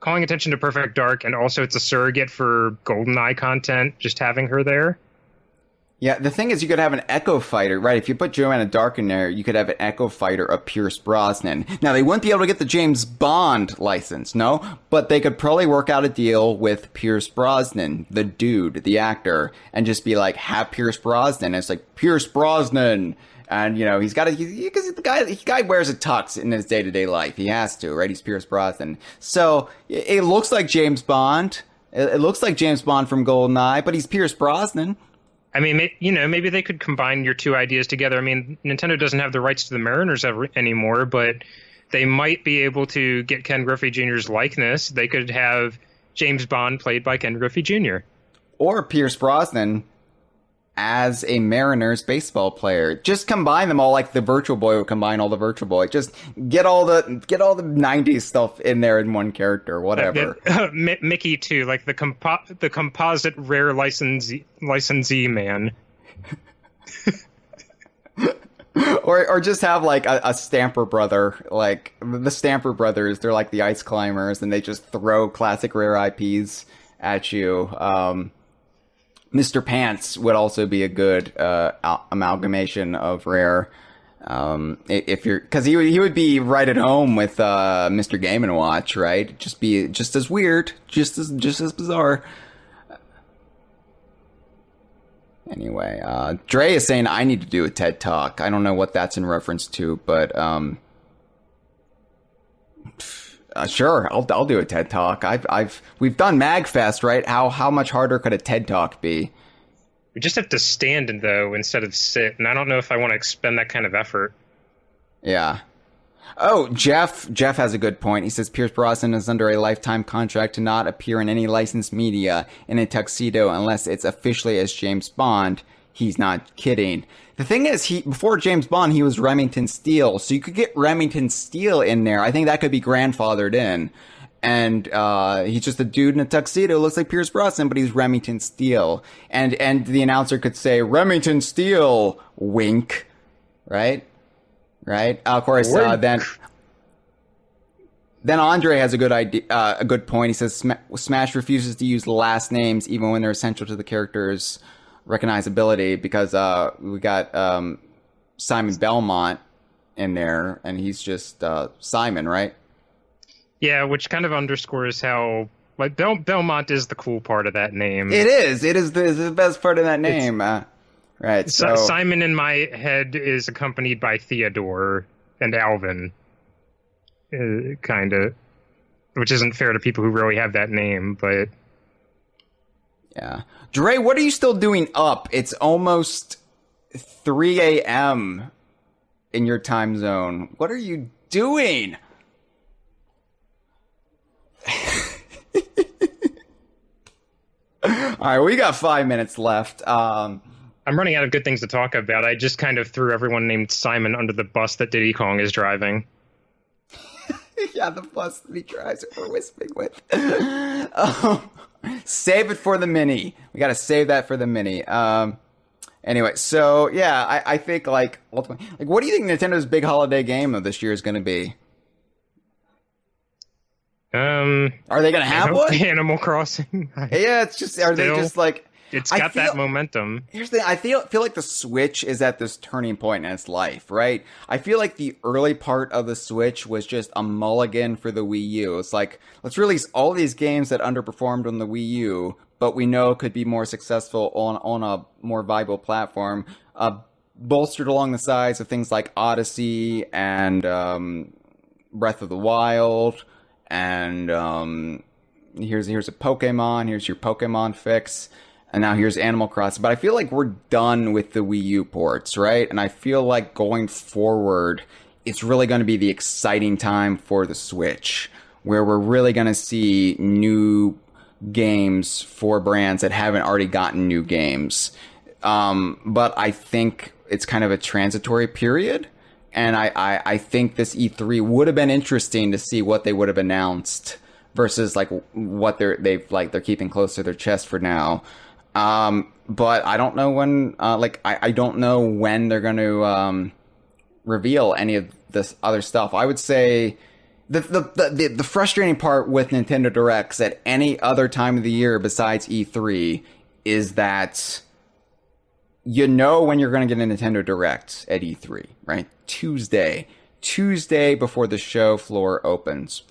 attention to Perfect Dark, and also it's a surrogate for GoldenEye content, just having her there. Yeah, the thing is, you could have an Echo Fighter, right? If you put Joanna Dark in there, you could have an Echo Fighter of Pierce Brosnan. Now, they wouldn't be able to get the James Bond license, no? But they could probably work out a deal with Pierce Brosnan, the dude, the actor, and just be like, have Pierce Brosnan. And it's like, Pierce Brosnan! And, you know, he's got to, because the guy wears a tux in his day-to-day life. He has to, right? He's Pierce Brosnan. So, it looks like James Bond. It looks like James Bond from GoldenEye, but he's Pierce Brosnan. I mean, you know, maybe they could combine your two ideas together. I mean, Nintendo doesn't have the rights to the Mariners anymore, but they might be able to get Ken Griffey Jr.'s likeness. They could have James Bond played by Ken Griffey Jr. Or Pierce Brosnan as a Mariners baseball player. Just combine them all like the Virtual Boy would combine all the Virtual Boy. Just get all the 90s stuff in there in one character, whatever. Mickey too, like the composite rare licensee man. or just have like a Stamper brother, like the Stamper brothers. They're like the Ice Climbers, and they just throw classic rare IPs at you. Mr. Pants would also be a good amalgamation of rare. If you're, because he would be right at home with Mr. Game and Watch, right? Just as weird, just as bizarre. Anyway, Dre is saying I need to do a TED Talk. I don't know what that's in reference to, but sure, I'll do a TED Talk. We've done MagFest, right? How much harder could a TED Talk be? We just have to stand though instead of sit, and I don't know if I want to expend that kind of effort. Yeah. Oh, Jeff has a good point. He says Pierce Brosnan is under a lifetime contract to not appear in any licensed media in a tuxedo unless it's officially as James Bond. He's not kidding. The thing is, before James Bond, he was Remington Steele, so you could get Remington Steele in there. I think that could be grandfathered in. And he's just a dude in a tuxedo, looks like Pierce Brosnan, but he's Remington Steele. And the announcer could say, Remington Steele, wink. Right? Of course, then Andre has a good idea, a good point. He says Smash refuses to use last names even when they're essential to the character's recognizability, because we got Simon Belmont in there, and he's just Simon, right? Yeah, which kind of underscores how like Belmont is the cool part of that name. It is the best part of that name. Right. So Simon in my head is accompanied by Theodore and Alvin, kind of, which isn't fair to people who really have that name, but. Yeah. Dre, what are you still doing up? It's almost 3 a.m. in your time zone. What are you doing? All right, we got 5 minutes left. I'm running out of good things to talk about. I just kind of threw everyone named Simon under the bus that Diddy Kong is driving. Yeah, the bus that he drives it for whispering with. Save it for the mini. We got to save that for the mini. Anyway, so yeah, I think like ultimately, like, what do you think Nintendo's big holiday game of this year is going to be? Are they going to have one? Animal Crossing. Yeah, it's just, are they just like, it's got that momentum. Here's the thing, I feel like the Switch is at this turning point in its life, right? I feel like the early part of the Switch was just a mulligan for the Wii U. It's like, let's release all these games that underperformed on the Wii U, but we know could be more successful on a more viable platform, bolstered along the sides of things like Odyssey and Breath of the Wild, and here's a Pokemon, here's your Pokemon fix. And now here's Animal Crossing. But I feel like we're done with the Wii U ports, right? And I feel like going forward, it's really going to be the exciting time for the Switch, where we're really going to see new games for brands that haven't already gotten new games. But I think it's kind of a transitory period. And I think this E3 would have been interesting to see what they would have announced versus like what they're keeping close to their chest for now. But I don't know when, I don't know when they're going to reveal any of this other stuff. I would say the frustrating part with Nintendo Directs at any other time of the year besides E3 is that you know when you're going to get a Nintendo Direct at E3, right? Tuesday before the show floor opens.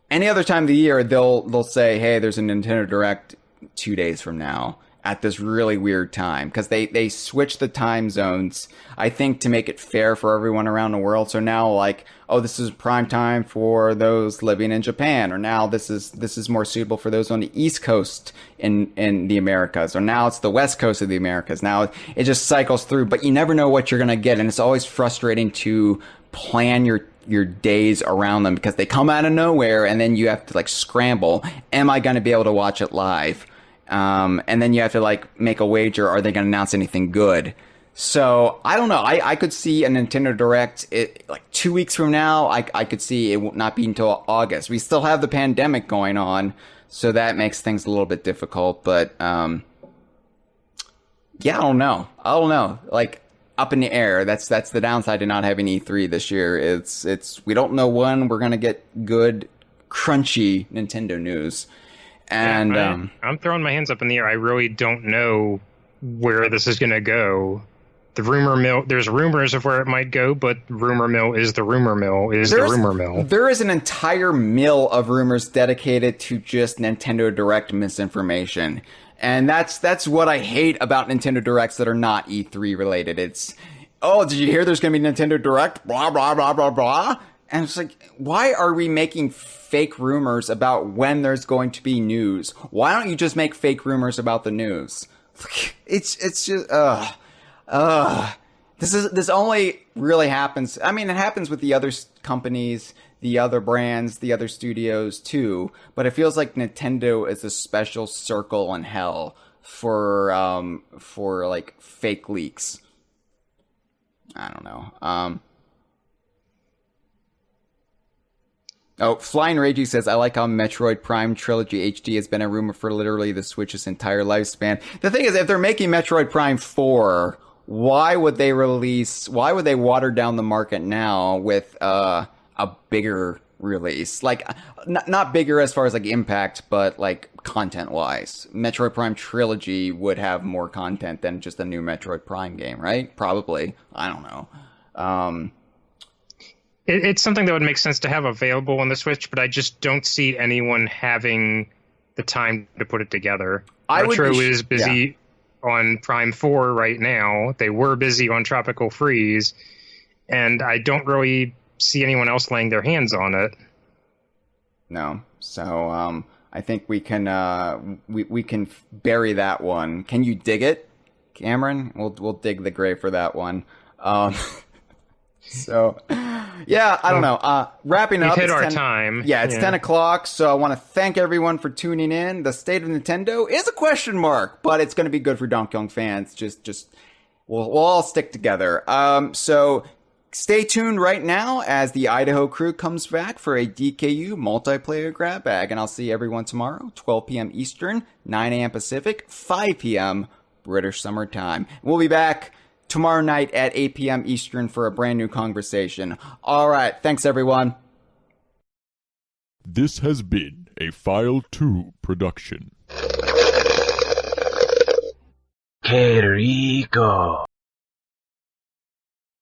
Any other time of the year, they'll say, hey, there's a Nintendo Direct 2 days from now at this really weird time, because they switch the time zones, I think, to make it fair for everyone around the world. So now, like, oh, this is prime time for those living in Japan, or now this is more suitable for those on the East Coast in the Americas, or now it's the West Coast of the Americas. Now it just cycles through, but you never know what you're gonna get, and it's always frustrating to plan your days around them, because they come out of nowhere and then you have to like scramble. Am I going to be able to watch it live? And then you have to like make a wager. Are they going to announce anything good? So I don't know. I could see a Nintendo Direct like 2 weeks from now. I could see it will not be until August. We still have the pandemic going on, so that makes things a little bit difficult. But yeah, I don't know. Like, up in the air. That's the downside to not having E3 this year. It's we don't know when we're gonna get good, crunchy Nintendo news. And I'm throwing my hands up in the air. I really don't know where this is gonna go. The rumor mill. There's rumors of where it might go, but rumor mill is the rumor mill. There is an entire mill of rumors dedicated to just Nintendo Direct misinformation. And that's what I hate about Nintendo Directs that are not E3 related. It's, oh, did you hear there's going to be Nintendo Direct? Blah, blah, blah, blah, blah. And it's like, why are we making fake rumors about when there's going to be news? Why don't you just make fake rumors about the news? It's just, this only really happens. I mean, it happens with the other companies, the other brands, the other studios too, but it feels like Nintendo is a special circle in hell for like fake leaks. I don't know. Oh, Flying Ragey says, I like how Metroid Prime Trilogy HD has been a rumor for literally the Switch's entire lifespan. The thing is, if they're making Metroid Prime 4, why would they water down the market now with a bigger release? Like, not bigger as far as like impact, but like content wise. Metroid Prime Trilogy would have more content than just a new Metroid Prime game, right? Probably. I don't know. It's something that would make sense to have available on the Switch, but I just don't see anyone having the time to put it together. Retro is busy on Prime 4 right now. They were busy on Tropical Freeze, and I don't really see anyone else laying their hands on it. No. So I think we can we can bury that one. Can you dig it, Cameron? We'll dig the grave for that one. So, yeah, I don't know. Wrapping up. We've hit our time. Yeah, it's 10 o'clock, so I want to thank everyone for tuning in. The state of Nintendo is a question mark, but it's going to be good for Donkey Kong fans. We'll all stick together. So stay tuned right now as the Idaho crew comes back for a DKU multiplayer grab bag, and I'll see everyone tomorrow, 12 p.m. Eastern, 9 a.m. Pacific, 5 p.m. British Summer Time. We'll be back tomorrow night at 8 p.m. Eastern for a brand new Kongversation. All right. Thanks, everyone. This has been a File 2 production. Que rico.